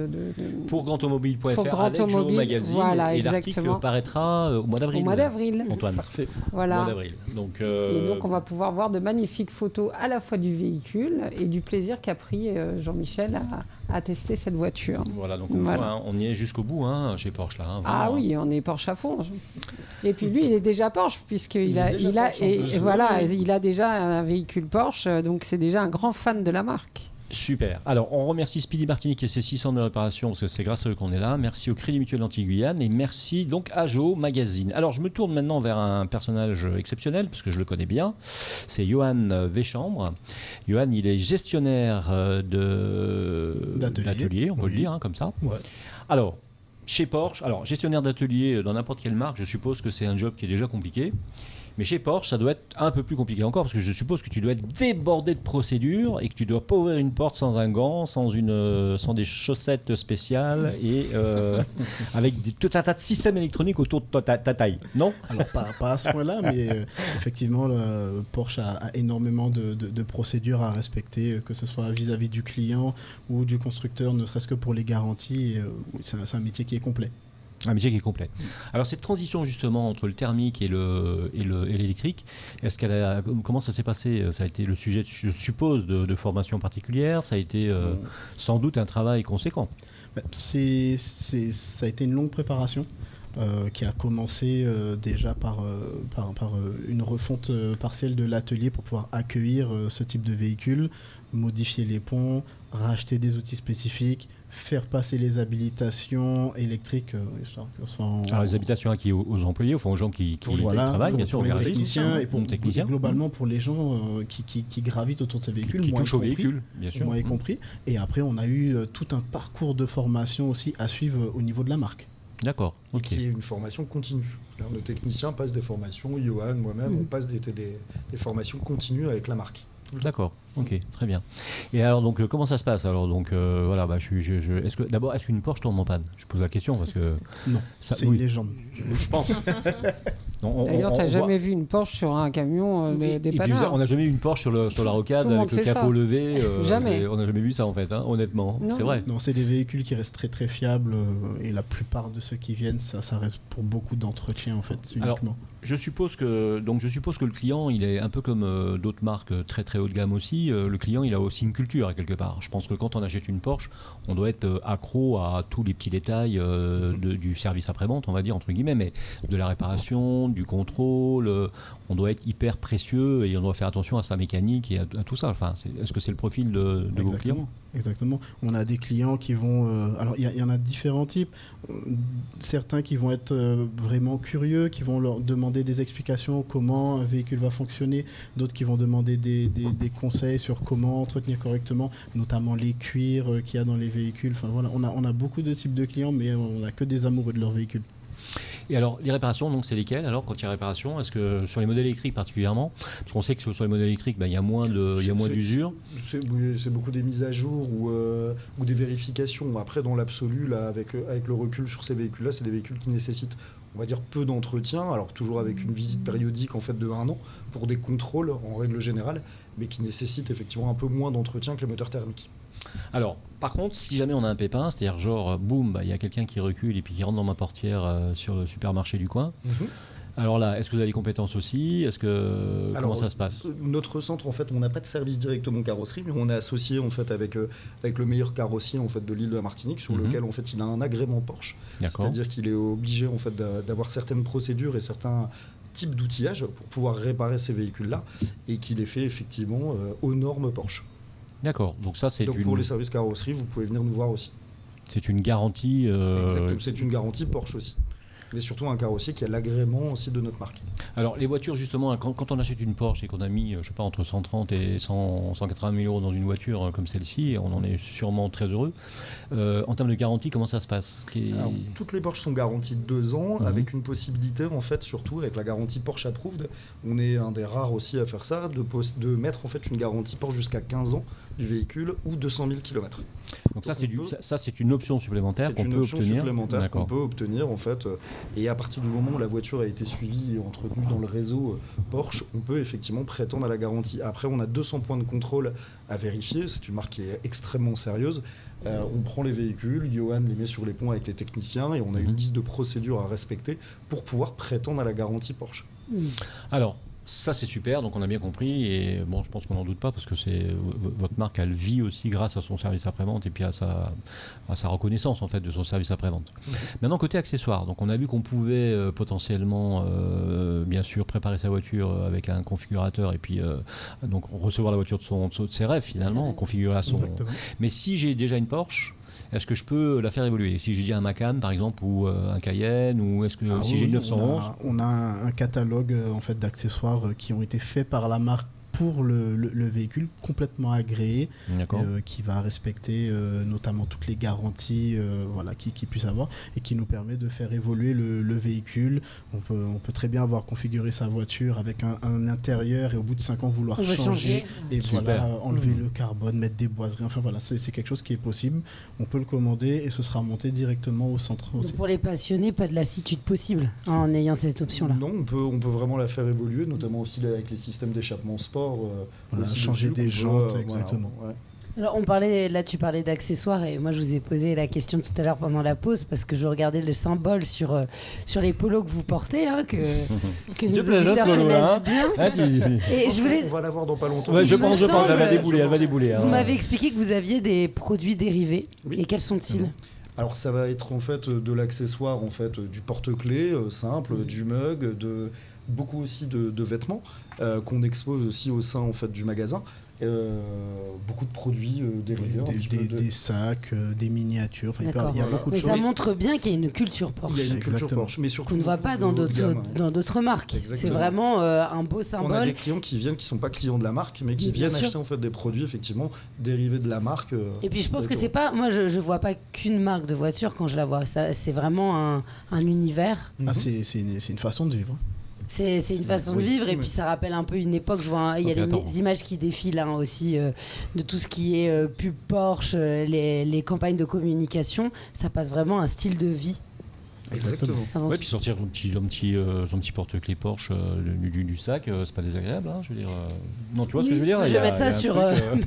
pour grandautomobile.fr Grand Automobile Magazine, voilà, et l'article paraîtra au mois d'avril. Au mois d'avril. Antoine. Parfait. Voilà. Au mois d'avril. Donc, et donc on va pouvoir voir de magnifiques photos à la fois du véhicule et du plaisir qu'a pris Jean-Michel à tester cette voiture. Voilà, donc voilà. on y est jusqu'au bout chez Porsche là. Ah oui, on est Porsche à fond. Et puis lui, il est déjà Porsche puisqu'il a déjà un véhicule Porsche, donc c'est déjà un grand fan de la marque. Super. Alors, on remercie Speedy Martinique et ses 600 de réparation parce que c'est grâce à eux qu'on est là. Merci au Crédit Mutuel Antilles-Guyane et merci donc à Joe Magazine. Alors, je me tourne maintenant vers un personnage exceptionnel parce que je le connais bien. C'est Johan Véchambre. Johan, il est gestionnaire d'atelier, on peut le dire comme ça. Ouais. Alors, chez Porsche, gestionnaire d'atelier dans n'importe quelle marque, je suppose que c'est un job qui est déjà compliqué. Mais chez Porsche, ça doit être un peu plus compliqué encore parce que je suppose que tu dois être débordé de procédures et que tu dois pas ouvrir une porte sans un gant, sans des chaussettes spéciales et avec tout un tas de systèmes électroniques autour de ta taille, non ? Alors pas à ce point-là, mais effectivement, Porsche a énormément de procédures à respecter, que ce soit vis-à-vis du client ou du constructeur, ne serait-ce que pour les garanties. C'est un métier qui est complet. Un métier qui est complet. Alors cette transition justement entre le thermique et l'électrique, comment ça s'est passé ? Ça a été le sujet, je suppose, de formation particulière. Ça a été sans doute un travail conséquent. Ça a été une longue préparation qui a commencé déjà par une refonte partielle de l'atelier pour pouvoir accueillir ce type de véhicule, modifier les ponts, racheter des outils spécifiques, faire passer les habilitations électriques. Alors les habilitations qui aux employés, aux gens qui travaillent, bien sûr, pour les garagistes, techniciens et pour techniciens. Globalement pour les gens qui gravitent autour de ces véhicules, qui moi touchent aux véhicules, bien sûr. Moi y compris. Et après, on a eu tout un parcours de formation aussi à suivre au niveau de la marque. D'accord. Et qui est une formation continue. Là, nos techniciens passent des formations, Johan, moi-même, on passe des formations continues avec la marque. D'accord, ok, très bien. Et alors donc comment ça se passe ? Alors donc voilà, est-ce qu'une Porsche tombe en panne ? Je pose la question parce que non, c'est une légende. Je pense. D'ailleurs, tu n'as jamais vu une Porsche sur un camion dépanneur. On n'a jamais vu une Porsche sur la rocade avec le capot levé. Jamais. On n'a jamais vu ça en fait, honnêtement. Non. C'est vrai. Non, c'est des véhicules qui restent très très fiables et la plupart de ceux qui viennent, ça reste pour beaucoup d'entretien en fait uniquement. Alors, je suppose que le client, il est un peu comme d'autres marques très très haut de gamme aussi. Le client, il a aussi une culture quelque part. Je pense que quand on achète une Porsche, on doit être accro à tous les petits détails du service après-vente, on va dire entre guillemets, mais de la réparation, compte du contrôle. On doit être hyper précieux et on doit faire attention à sa mécanique et à tout ça. Enfin, est-ce que c'est le profil de vos clients ? Exactement. On a des clients qui vont... alors, il y en a différents types. Certains qui vont être vraiment curieux, qui vont leur demander des explications comment un véhicule va fonctionner. D'autres qui vont demander des conseils sur comment entretenir correctement, notamment les cuirs qu'il y a dans les véhicules. Enfin, voilà, on a beaucoup de types de clients, mais on n'a que des amoureux de leur véhicule. Et alors, les réparations, donc c'est lesquelles alors quand il y a réparation ? Est-ce que sur les modèles électriques particulièrement, parce qu'on sait que sur les modèles électriques, il y a moins d'usure. C'est beaucoup des mises à jour ou des vérifications. Après, dans l'absolu, là, avec le recul sur ces véhicules-là, c'est des véhicules qui nécessitent, on va dire, peu d'entretien. Alors toujours avec une visite périodique en fait de 1 an pour des contrôles en règle générale, mais qui nécessitent effectivement un peu moins d'entretien que les moteurs thermiques. Alors, par contre, si jamais on a un pépin, c'est-à-dire genre, boum, il y a quelqu'un qui recule et puis qui rentre dans ma portière sur le supermarché du coin. Alors là, est-ce que vous avez les compétences aussi ? Comment ça se passe ? Notre centre, en fait, on n'a pas de service directement carrosserie, mais on est associé en fait avec le meilleur carrossier en fait de l'île de la Martinique, sur lequel en fait il a un agrément Porsche. D'accord. C'est-à-dire qu'il est obligé en fait d'avoir certaines procédures et certains types d'outillage pour pouvoir réparer ces véhicules-là, et qu'il est fait effectivement aux normes Porsche. D'accord. Donc ça, pour les services carrosserie, vous pouvez venir nous voir aussi. C'est une garantie. Exactement. C'est une garantie Porsche aussi. Mais surtout un carrossier qui a l'agrément aussi de notre marque. Alors les voitures justement, quand on achète une Porsche et qu'on a mis, je sais pas, entre 130 et 180 000 euros dans une voiture comme celle-ci, on en est sûrement très heureux. En termes de garantie, comment ça se passe ? Alors, toutes les Porsche sont garanties de 2 ans, avec une possibilité en fait, surtout avec la garantie Porsche Approved. On est un des rares aussi à faire ça, de mettre en fait une garantie Porsche jusqu'à 15 ans du véhicule ou 200 000 km. Donc ça, c'est une option supplémentaire qu'on peut obtenir. C'est une option supplémentaire qu'on peut obtenir en fait. Et à partir du moment où la voiture a été suivie et entretenue dans le réseau Porsche, on peut effectivement prétendre à la garantie. Après, on a 200 points de contrôle à vérifier. C'est une marque qui est extrêmement sérieuse. On prend les véhicules, Johan les met sur les ponts avec les techniciens et on a une liste de procédures à respecter pour pouvoir prétendre à la garantie Porsche. Alors, ça c'est super, donc on a bien compris et bon, je pense qu'on n'en doute pas parce que votre marque, elle vit aussi grâce à son service après-vente et puis à sa reconnaissance en fait de son service après-vente. Maintenant côté accessoires, donc on a vu qu'on pouvait potentiellement bien sûr préparer sa voiture avec un configurateur et puis donc recevoir la voiture de ses rêves finalement, configurer à son. Exactement. Mais si j'ai déjà une Porsche, est-ce que je peux la faire évoluer ? Si j'ai déjà un Macan par exemple ou un Cayenne, ou est-ce que j'ai une 911 ? On a un catalogue en fait d'accessoires qui ont été faits par la marque pour le véhicule, complètement agréé, qui va respecter notamment toutes les garanties qu'il puisse avoir et qui nous permet de faire évoluer le véhicule. On peut très bien avoir configuré sa voiture avec un intérieur et au bout de 5 ans vouloir changer et enlever le carbone, mettre des boiseries. Enfin voilà, c'est quelque chose qui est possible. On peut le commander et ce sera monté directement au centre aussi. Donc pour les passionnés, pas de lassitude possible en ayant cette option-là. Non, on peut vraiment la faire évoluer, notamment aussi avec les systèmes d'échappement sport. Changer des jantes, exactement. Ouais. Alors tu parlais d'accessoires et moi je vous ai posé la question tout à l'heure pendant la pause parce que je regardais le symbole sur les polos que vous portez, que nos auditeurs connaissent bien. Et je voulais... On va l'avoir dans pas longtemps. Ouais, je pense, elle va débouler. Vous m'avez expliqué que vous aviez des produits dérivés. Oui. Et quels sont-ils ? Alors ça va être en fait de l'accessoire, en fait, du porte-clés simple, du mug, beaucoup aussi de vêtements qu'on expose aussi au sein en fait du magasin. Beaucoup de produits dérivés. Des sacs, des miniatures, il y a beaucoup de choses. Mais ça montre bien qu'il y a une culture Porsche. Il y a une culture Porsche, mais surtout qu'on ne voit pas dans d'autres marques. Exactement. C'est vraiment un beau symbole. On a des clients qui viennent, qui ne sont pas clients de la marque, mais qui viennent acheter en fait des produits effectivement dérivés de la marque. Et puis je pense que c'est pas, moi je vois pas qu'une marque de voiture quand je la vois. C'est vraiment un univers. C'est une façon de vivre. C'est une façon de vivre et puis ça rappelle un peu une époque. Je vois, il y a les images qui défilent aussi de tout ce qui est pub Porsche, les campagnes de communication. Ça passe vraiment un style de vie. Exactement. Ouais, puis sortir son petit porte-clés Porsche du sac, c'est pas désagréable, je veux dire. Non, tu vois ce que je veux dire ? Je vais mettre ça sur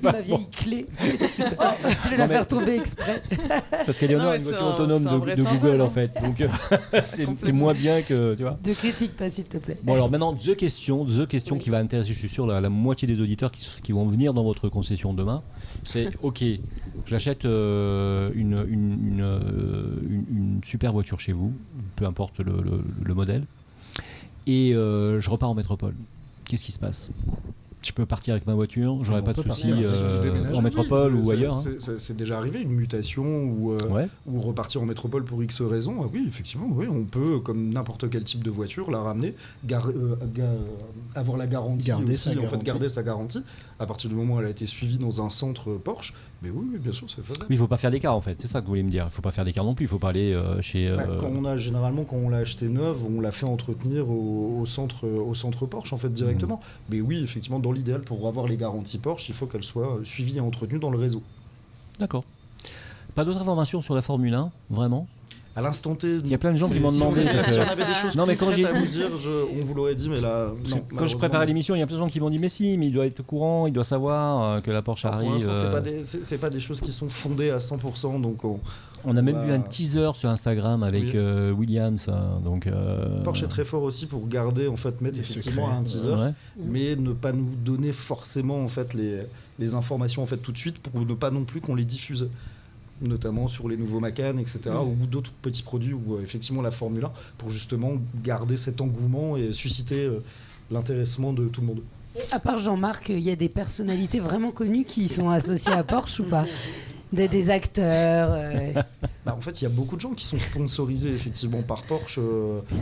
ma vieille clé. Je vais la faire tomber exprès. Parce qu'Eleonore a une voiture autonome de Google en fait, donc c'est moins bien que, tu vois. De critique pas, s'il te plaît. Bon alors maintenant, deux questions qui va intéresser, je suis sûr, la moitié des auditeurs qui vont venir dans votre concession demain. C'est ok, j'achète une super voiture chez vous, peu importe le modèle. et je repars en métropole. Qu'est-ce qui se passe ? Je peux partir avec ma voiture, j'aurais pas de soucis en métropole ou ailleurs. C'est déjà arrivé, une mutation ou repartir en métropole pour X raisons. Ah oui, effectivement, oui, on peut, comme n'importe quel type de voiture, la ramener, avoir la garantie garder sa garantie à partir du moment où elle a été suivie dans un centre Porsche. Mais oui, bien sûr, c'est faisable. Mais il faut pas faire d'écart en fait, c'est ça que vous voulez me dire. Il faut pas faire d'écart non plus, il faut pas aller chez... Quand on l'a acheté neuve, on l'a fait entretenir au centre Porsche en fait directement. Mais oui, effectivement, dans l'idéal, pour avoir les garanties Porsche, il faut qu'elles soient suivies et entretenues dans le réseau. D'accord. Pas d'autres informations sur la Formule 1, vraiment ? À l'instant T, il y a plein de gens qui m'ont demandé. Si on avait des choses concrètes à vous dire, on vous l'aurait dit, mais là, non. Quand je préparais l'émission, il y a plein de gens qui m'ont dit mais si, mais il doit être au courant, il doit savoir que la Porsche arrive. Pour l'instant, c'est pas des choses qui sont fondées à 100%, donc on a même vu un teaser sur Instagram avec Williams. Donc, Porsche est très fort aussi pour garder, en fait, mettre effectivement un teaser, mais ne pas nous donner forcément en fait les informations en fait tout de suite pour ne pas non plus qu'on les diffuse, notamment sur les nouveaux Macan, etc., ou d'autres petits produits, ou effectivement la Formule 1, pour justement garder cet engouement et susciter l'intéressement de tout le monde. Et à part Jean-Marc, il y a des personnalités vraiment connues qui sont associées à Porsche ou pas ? Des acteurs En fait, il y a beaucoup de gens qui sont sponsorisés effectivement par Porsche.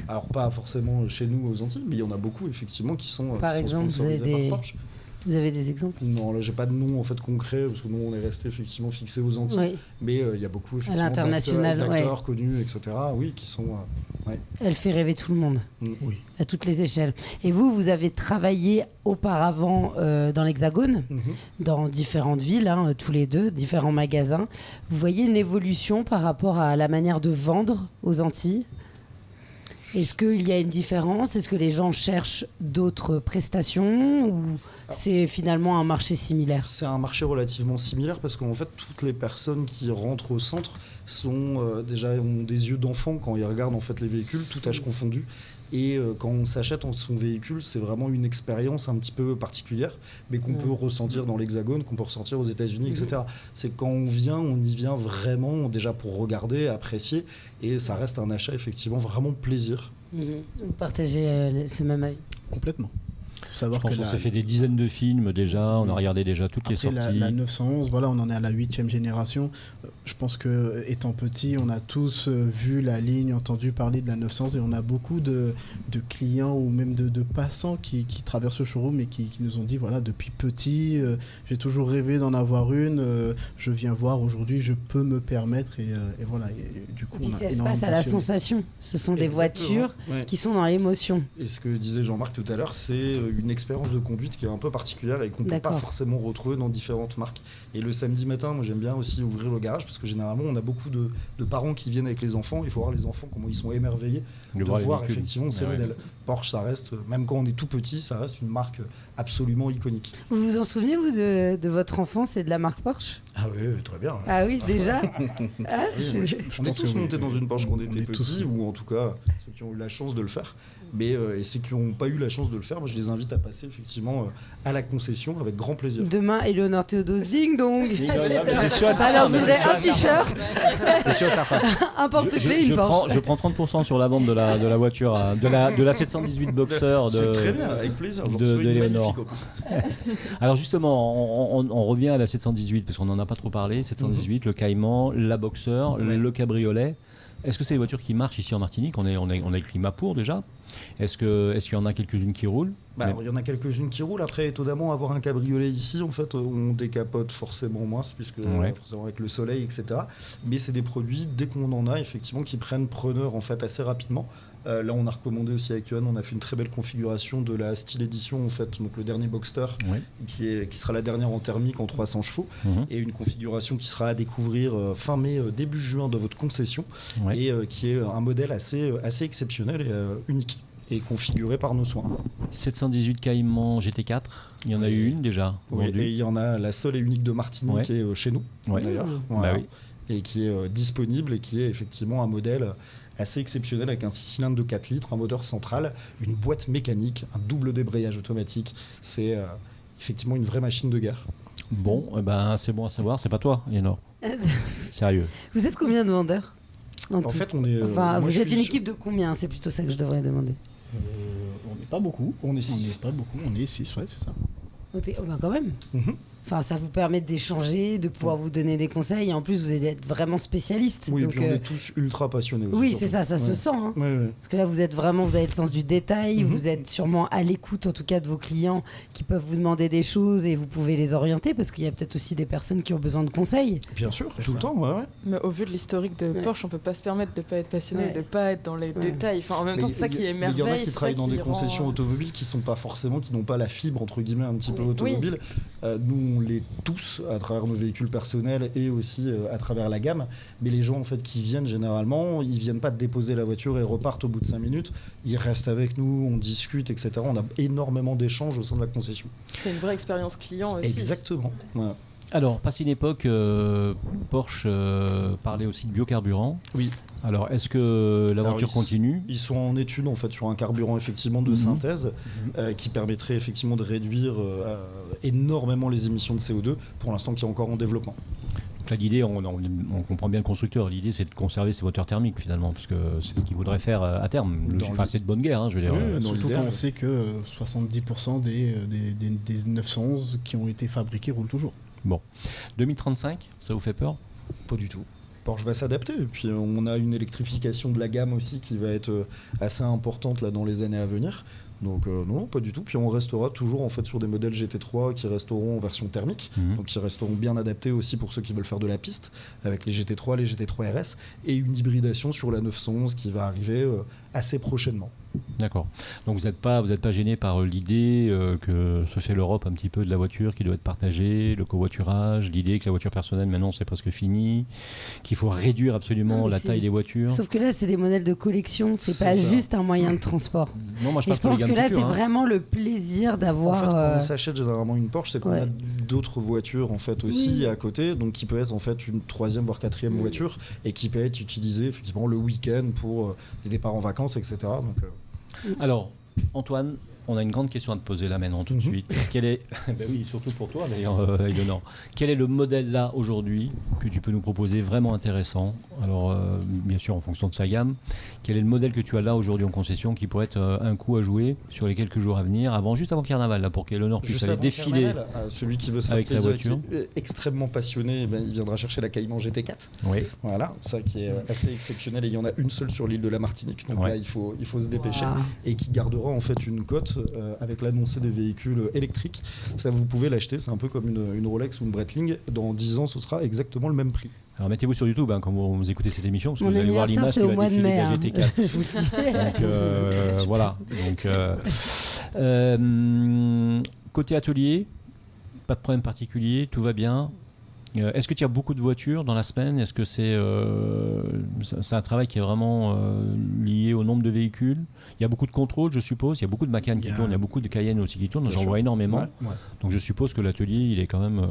Alors pas forcément chez nous aux Antilles, mais il y en a beaucoup effectivement qui sont sponsorisés par Porsche. Vous avez des exemples ? Non, là j'ai pas de nom en fait concret parce que nous on est resté effectivement fixé aux Antilles, mais il y a beaucoup effectivement d'acteurs connus, etc. Oui, qui sont. Elle fait rêver tout le monde, oui, à toutes les échelles. Et vous avez travaillé auparavant dans l'Hexagone, dans différentes villes, tous les deux, différents magasins. Vous voyez une évolution par rapport à la manière de vendre aux Antilles ? Est-ce qu'il y a une différence ? Est-ce que les gens cherchent d'autres prestations ou c'est finalement un marché similaire ? C'est un marché relativement similaire parce qu'en fait, toutes les personnes qui rentrent au centre ont des yeux d'enfant quand ils regardent en fait les véhicules, tout âge confondu. Et quand on s'achète son véhicule, c'est vraiment une expérience un petit peu particulière, mais qu'on peut ressentir dans l'Hexagone, qu'on peut ressentir aux États-Unis, etc. C'est quand on y vient vraiment déjà pour regarder, apprécier, et ça reste un achat effectivement vraiment plaisir. Vous partagez ce même avis ? Complètement. Je pense qu'on s'est fait des dizaines de films déjà, on a regardé déjà toutes les sorties. La 911, voilà, on en est à la 8e génération. Je pense que étant petit, on a tous vu la ligne, entendu parler de la 911 et on a beaucoup de clients ou même de passants qui traversent le showroom et qui nous ont dit voilà, depuis petit, j'ai toujours rêvé d'en avoir une, je viens voir aujourd'hui, je peux me permettre et voilà. Et du coup, et puis ça se passe à la sensation. Ce sont des voitures qui sont dans l'émotion. Et ce que disait Jean-Marc tout à l'heure, c'est une expérience de conduite qui est un peu particulière et qu'on ne peut pas forcément retrouver dans différentes marques. Et le samedi matin, moi j'aime bien aussi ouvrir le garage parce que généralement on a beaucoup de parents qui viennent avec les enfants. Il faut voir les enfants comment ils sont émerveillés de voir effectivement ces modèles. Porsche, ça reste, même quand on est tout petit, ça reste une marque absolument iconique. Vous vous en souvenez vous de votre enfance et de la marque Porsche ? Ah oui, très bien. Ah oui, déjà. On est tous montés dans une Porsche quand on était petits, ou en tout cas ceux qui ont eu la chance de le faire. Mais et ceux qui n'ont pas eu la chance de le faire, moi, je les invite à passer effectivement à la concession avec grand plaisir. Demain, Éléonore Théodos ding dong. C'est sûr, alors vous avez un t-shirt. C'est sûr, certain. Un porte-clés, une Porsche. Je prends 30% sur la vente de la voiture, de la 718 Boxer c'est très bien, avec plaisir. D'Éléonore. Alors justement, on revient à la 718 parce qu'on n'en a pas trop parlé. 718, le Caïman, la Boxer, le Cabriolet. Est-ce que c'est des voitures qui marchent ici en Martinique ? On a écrit Mapour déjà. Est-ce qu'il y en a quelques-unes qui roulent ? Il y en a quelques-unes qui roulent. Après, étonnamment, avoir un cabriolet ici, en fait, on décapote forcément moins, puisque forcément avec le soleil, etc. Mais c'est des produits, dès qu'on en a, effectivement, qui prennent preneur en fait assez rapidement. Là, on a recommandé aussi avec Yohan, on a fait une très belle configuration de la Style Edition, en fait, donc le dernier Boxster, qui sera la dernière en thermique en 300 chevaux, et une configuration qui sera à découvrir fin mai, début juin dans votre concession, et qui est un modèle assez exceptionnel et unique, et configuré par nos soins. 718 Caïman GT4, il y en a eu une déjà. Et il y en a la seule et unique de Martinique qui est chez nous, d'ailleurs, et qui est disponible et qui est effectivement un modèle assez exceptionnel avec un 6 cylindres de 4 litres, un moteur central, une boîte mécanique, un double débrayage automatique. C'est effectivement une vraie machine de guerre. Bon, c'est bon à savoir, c'est pas toi, Éléonore. Sérieux. Vous êtes combien de vendeurs en fait, on est. Vous êtes une équipe de combien ? C'est plutôt ça que je devrais demander. pas beaucoup. On est On n'est 6. pas beaucoup, on est 6, ouais, c'est ça. Oh, bah quand même. Mhm. Enfin, ça vous permet d'échanger, de pouvoir vous donner des conseils. Et en plus, vous allez être vraiment spécialiste. Oui, et donc, puis on est tous ultra passionnés aussi. oui, surtout. c'est ça, ça se Ouais. sent. Hein. Ouais, ouais. Parce que là, vous avez le sens du détail. Mhm. Vous êtes sûrement à l'écoute, en tout cas, de vos clients qui peuvent vous demander des choses et vous pouvez les orienter parce qu'il y a peut-être aussi des personnes qui ont besoin de conseils. Bien sûr, C'est tout le ça. temps, ouais. Mais au vu de l'historique de Ouais. Porsche, on peut pas se permettre de pas être passionné, Ouais. de pas être dans les Ouais. détails. Enfin, en même temps, Mais c'est ça qui est mais il y en a merveille. qui c'est travaillent ça dans qui des concessions rend- automobiles qui n'ont pas la fibre entre guillemets un petit peu Oui. automobile. Nous, on l'est tous à travers nos véhicules personnels et aussi à travers la gamme. Mais les gens en fait qui viennent généralement, ils viennent pas déposer la voiture et repartent au bout de 5 minutes. Ils restent avec nous, on discute, etc. On a énormément d'échanges au sein de la concession. C'est une vraie expérience client aussi. Exactement. Ouais. Alors, passé une époque, Porsche parlait aussi de biocarburant. Oui. Alors, est-ce que l'aventure Alors, continue? Ils sont en étude en fait sur un carburant effectivement de Mhm. synthèse qui permettrait effectivement de réduire énormément les émissions de CO2. Pour l'instant, qui est encore en développement. Donc là, l'idée, on comprend bien le constructeur, l'idée c'est de conserver ses moteurs thermiques finalement, parce que c'est ce qu'il voudrait faire à terme. Enfin, c'est de bonne guerre, hein, je veux dire. Oui, dans Surtout l'idéal. quand on sait que 70% des 911 qui ont été fabriqués roulent toujours. 2035, ça vous fait peur? Pas du tout. Porsche va s'adapter. Et puis on a une électrification de la gamme aussi qui va être assez importante là dans les années à venir. Donc non, pas du tout. Puis on restera toujours en fait sur des modèles GT3 qui resteront en version thermique, donc qui resteront bien adaptés aussi pour ceux qui veulent faire de la piste, avec les GT3, les GT3 RS, et une hybridation sur la 911 qui va arriver assez prochainement. D'accord. Donc vous n'êtes pas gêné par l'idée que se fait l'Europe un petit peu de la voiture qui doit être partagée, le covoiturage, l'idée que la voiture personnelle maintenant c'est presque fini, qu'il faut réduire absolument Non, mais la c'est- taille des voitures. Sauf que là, c'est des modèles de collection. C'est C'est pas ça. juste un moyen de transport. Non, moi je Et passe je pour les pense gammes que là, futures, c'est hein. vraiment le plaisir En d'avoir. fait, quand on s'achète généralement une Porsche, c'est qu'on Ouais. a d'autres voitures en fait aussi Oui. à côté, donc qui peut être en fait une troisième voire quatrième Oui. voiture et qui peut être utilisée effectivement le week-end pour des départs en vacances, etc. Donc Alors, Antoine, on a une grande question à te poser là maintenant tout de Mhm. suite. Quel est, ben oui, surtout pour toi d'ailleurs, Eleonore. Quel est le modèle là aujourd'hui que tu peux nous proposer vraiment intéressant? Alors, bien sûr, en fonction de sa gamme. Quel est le modèle que tu as là aujourd'hui en concession qui pourrait être un coup à jouer sur les quelques jours à venir, juste avant Carnaval, là, pour qu'Eleonore puisse juste aller avant défiler Carnaval, celui qui veut se faire avec sa plaisir, voiture. qui est extrêmement passionné, eh ben, il viendra chercher la Cayman GT4. Oui. Voilà, ça qui est assez exceptionnel et il y en a une seule sur l'île de la Martinique. Donc Ouais. là, il faut se dépêcher. Waouh. Et qui gardera en fait une cote avec l'annoncé des véhicules électriques. Ça, vous pouvez l'acheter, c'est un peu comme une Rolex ou une Breitling. Dans 10 ans, ce sera exactement le même prix. Alors mettez-vous sur YouTube quand vous écoutez cette émission, parce que Mon vous allez voir anniversaire, l'image c'est qui au va mois de défiler mai. de la hein. GT4. Je vous le dis. Donc voilà. Donc, côté atelier, pas de problème particulier, tout va bien. Est-ce que tu as beaucoup de voitures dans la semaine? Est-ce que c'est un travail qui est vraiment lié au nombre de véhicules? Il y a beaucoup de contrôles, je suppose. Il y a beaucoup de Macan qui tournent, il y a beaucoup de Cayenne aussi qui tournent. Bien J'en sûr. vois énormément. Ouais. Donc je suppose que l'atelier, il est quand même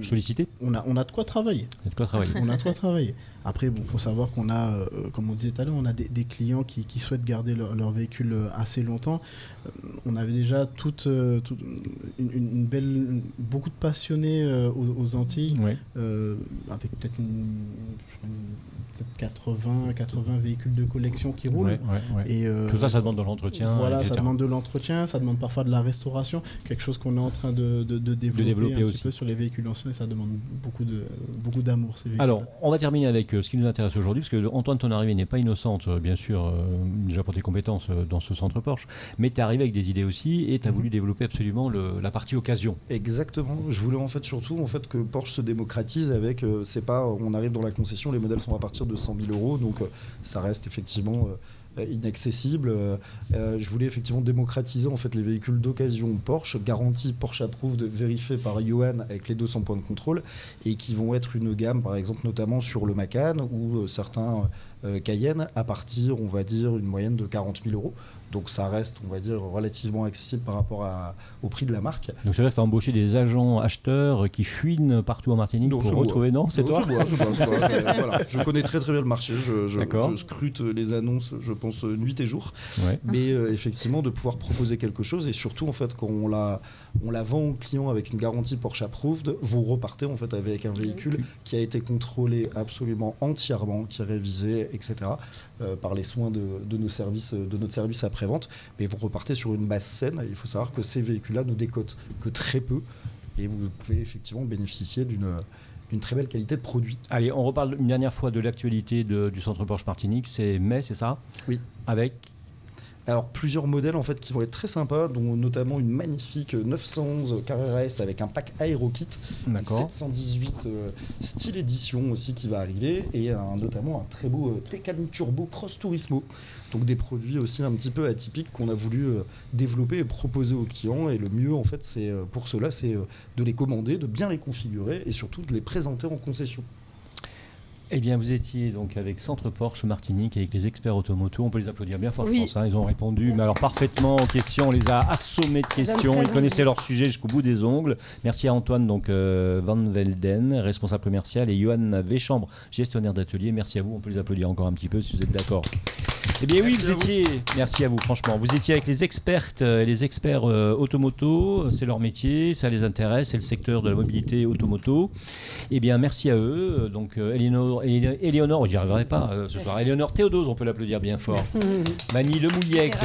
sollicité. On a de quoi travailler. Il y a de quoi travailler. On a de quoi travailler. Après, bon, faut savoir qu'on a, comme on disait tout à l'heure, on a des clients qui souhaitent garder leur véhicule assez longtemps. On avait déjà beaucoup de passionnés aux Antilles, Ouais. avec peut-être 80 véhicules de collection qui roulent. Ouais, ouais, ouais. Et, Tout ça demande de l'entretien. Voilà, etc. ça demande de l'entretien, ça demande parfois de la restauration, quelque chose qu'on est en train de développer un aussi. petit peu sur les véhicules anciens, et ça demande beaucoup d'amour, ces véhicules. Alors, on va terminer avec ce qui nous intéresse aujourd'hui, parce que Antoine, ton arrivée n'est pas innocente, bien sûr, déjà pour tes compétences dans ce centre Porsche, mais tu es arrivé avec des idées aussi, et tu as voulu développer absolument la partie occasion. Exactement. Je voulais en fait surtout en fait que Porsche se démocratise avec. C'est pas, on arrive dans la concession, les modèles sont à partir de 100 000 €, donc ça reste effectivement inaccessible. Je voulais effectivement démocratiser en fait les véhicules d'occasion Porsche, garantis Porsche Approved, vérifiés par Johan avec les 200 points de contrôle, et qui vont être une gamme, par exemple notamment sur le Macan ou certains Cayenne à partir, on va dire, une moyenne de 40 000 €. Donc ça reste, on va dire, relativement accessible par rapport au prix de la marque. Donc ça veut dire que tu as embauché des agents acheteurs qui fuinent partout en Martinique Non, pour c'est retrouver... Non, c'est Non, toi c'est moi. Voilà, je connais très très bien le marché. Je D'accord. scrute les annonces, je pense, nuit et jour. Ouais. Mais effectivement, de pouvoir proposer quelque chose et surtout, en fait, quand on la vend au client avec une garantie Porsche Approved, vous repartez en fait avec un véhicule qui a été contrôlé absolument entièrement, qui est révisé, etc. Par les soins de notre service après-vente. Mais vous repartez sur une base saine. Il faut savoir que ces véhicules-là ne décotent que très peu et vous pouvez effectivement bénéficier d'une très belle qualité de produit. Allez, on reparle une dernière fois de l'actualité du centre Porsche Martinique. C'est mai, c'est ça? Oui. Avec Alors, plusieurs modèles en fait qui vont être très sympas, dont notamment une magnifique 911 Carrera S avec un pack AeroKit, une 718 style édition aussi qui va arriver, et notamment un très beau Taycan Turbo Cross Turismo. Donc des produits aussi un petit peu atypiques qu'on a voulu développer et proposer aux clients. Et le mieux en fait, c'est pour cela, c'est de les commander, de bien les configurer et surtout de les présenter en concession. Eh bien, vous étiez donc avec Centre Porsche Martinique, avec les experts automoto. On peut les applaudir bien fort, je pense. Ils ont répondu, mais alors parfaitement aux questions. On les a assommés de questions. Ils connaissaient leur sujet jusqu'au bout des ongles. Merci à Antoine Van Velden, responsable commercial, et Johan Véchambre, gestionnaire d'atelier. Merci à vous. On peut les applaudir encore un petit peu si vous êtes d'accord. Eh bien oui, merci à vous, franchement. Vous étiez avec les expertes et les experts automoto, c'est leur métier, ça les intéresse, c'est le secteur de la mobilité automoto. Eh bien merci à eux. Donc Éléonore, j'y arriverai pas ce soir. Éléonore Théodose, on peut l'applaudir bien fort. Mani Lemouliec.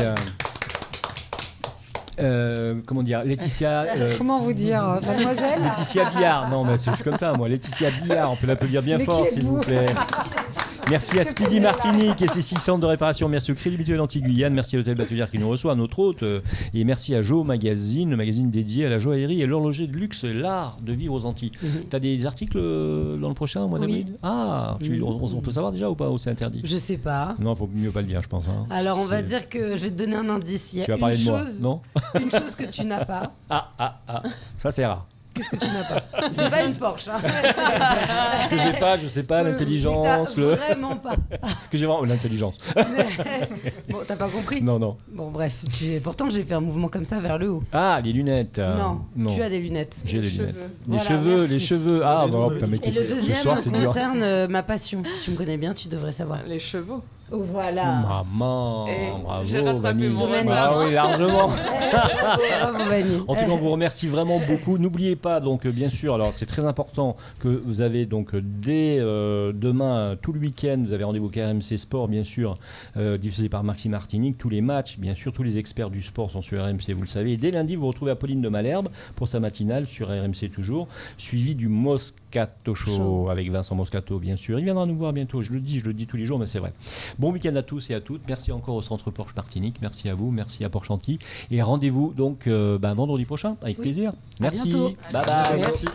Comment dire, Laetitia. Comment vous dire, mademoiselle Laetitia Billard. Non, mais c'est juste comme ça, moi. Laetitia Billard, on peut l'applaudir bien fort, s'il vous plaît. Merci à Speedy Martinique et ses 6 centres de réparation. Merci au Crédit Mutuel Anti-Guyane. Merci à l'Hôtel Batelière qui nous reçoit, à notre hôte. Et merci à Jo Magazine, le magazine dédié à la joaillerie et l'horloger de luxe, l'art de vivre aux Antilles. Tu as des articles dans le prochain, au mois d'avril? Ah, on peut savoir déjà ou pas, ou c'est interdit? Je sais pas. Non, il faut mieux pas le dire, je pense. Hein. Alors, on va dire que je vais te donner un indice. Il y a tu vas parler de moi, non? Une chose que tu n'as pas. Ah, ça c'est rare. Qu'est-ce que tu n'as pas? C'est pas une Porsche. Hein. Ce que j'ai pas, je sais pas, l'intelligence. Vraiment pas. Que j'ai vraiment l'intelligence. Bon, t'as pas compris? Non. Bon, bref. Pourtant, j'ai fait un mouvement comme ça vers le haut. Ah, les lunettes. Non, tu as des lunettes. J'ai des lunettes. Voilà, les cheveux. Ah, bon, putain, et le deuxième concerne ma passion. Si tu me connais bien, tu devrais savoir. Les chevaux. Oh, voilà. Maman, bravo, j'ai rattrapé mon retard. Ah oui, largement. Bravo, Vanny. En tout cas, on vous remercie vraiment beaucoup. N'oubliez pas, donc, bien sûr, alors c'est très important que vous avez donc dès demain, tout le week-end, vous avez rendez-vous avec RMC Sport, bien sûr, diffusé par Maxime Martinique. Tous les matchs, bien sûr, tous les experts du sport sont sur RMC, vous le savez. Et dès lundi, vous retrouvez Apolline de Malherbe pour sa matinale sur RMC toujours, suivi du Moscato Show avec Vincent Moscato, bien sûr. Il viendra nous voir bientôt. Je le dis tous les jours, mais c'est vrai. Bon week-end à tous et à toutes. Merci encore au Centre Porsche Martinique. Merci à vous. Merci à Porsche Antilles. Et rendez-vous donc vendredi prochain avec plaisir. Merci. À bientôt. Bye bye. Merci.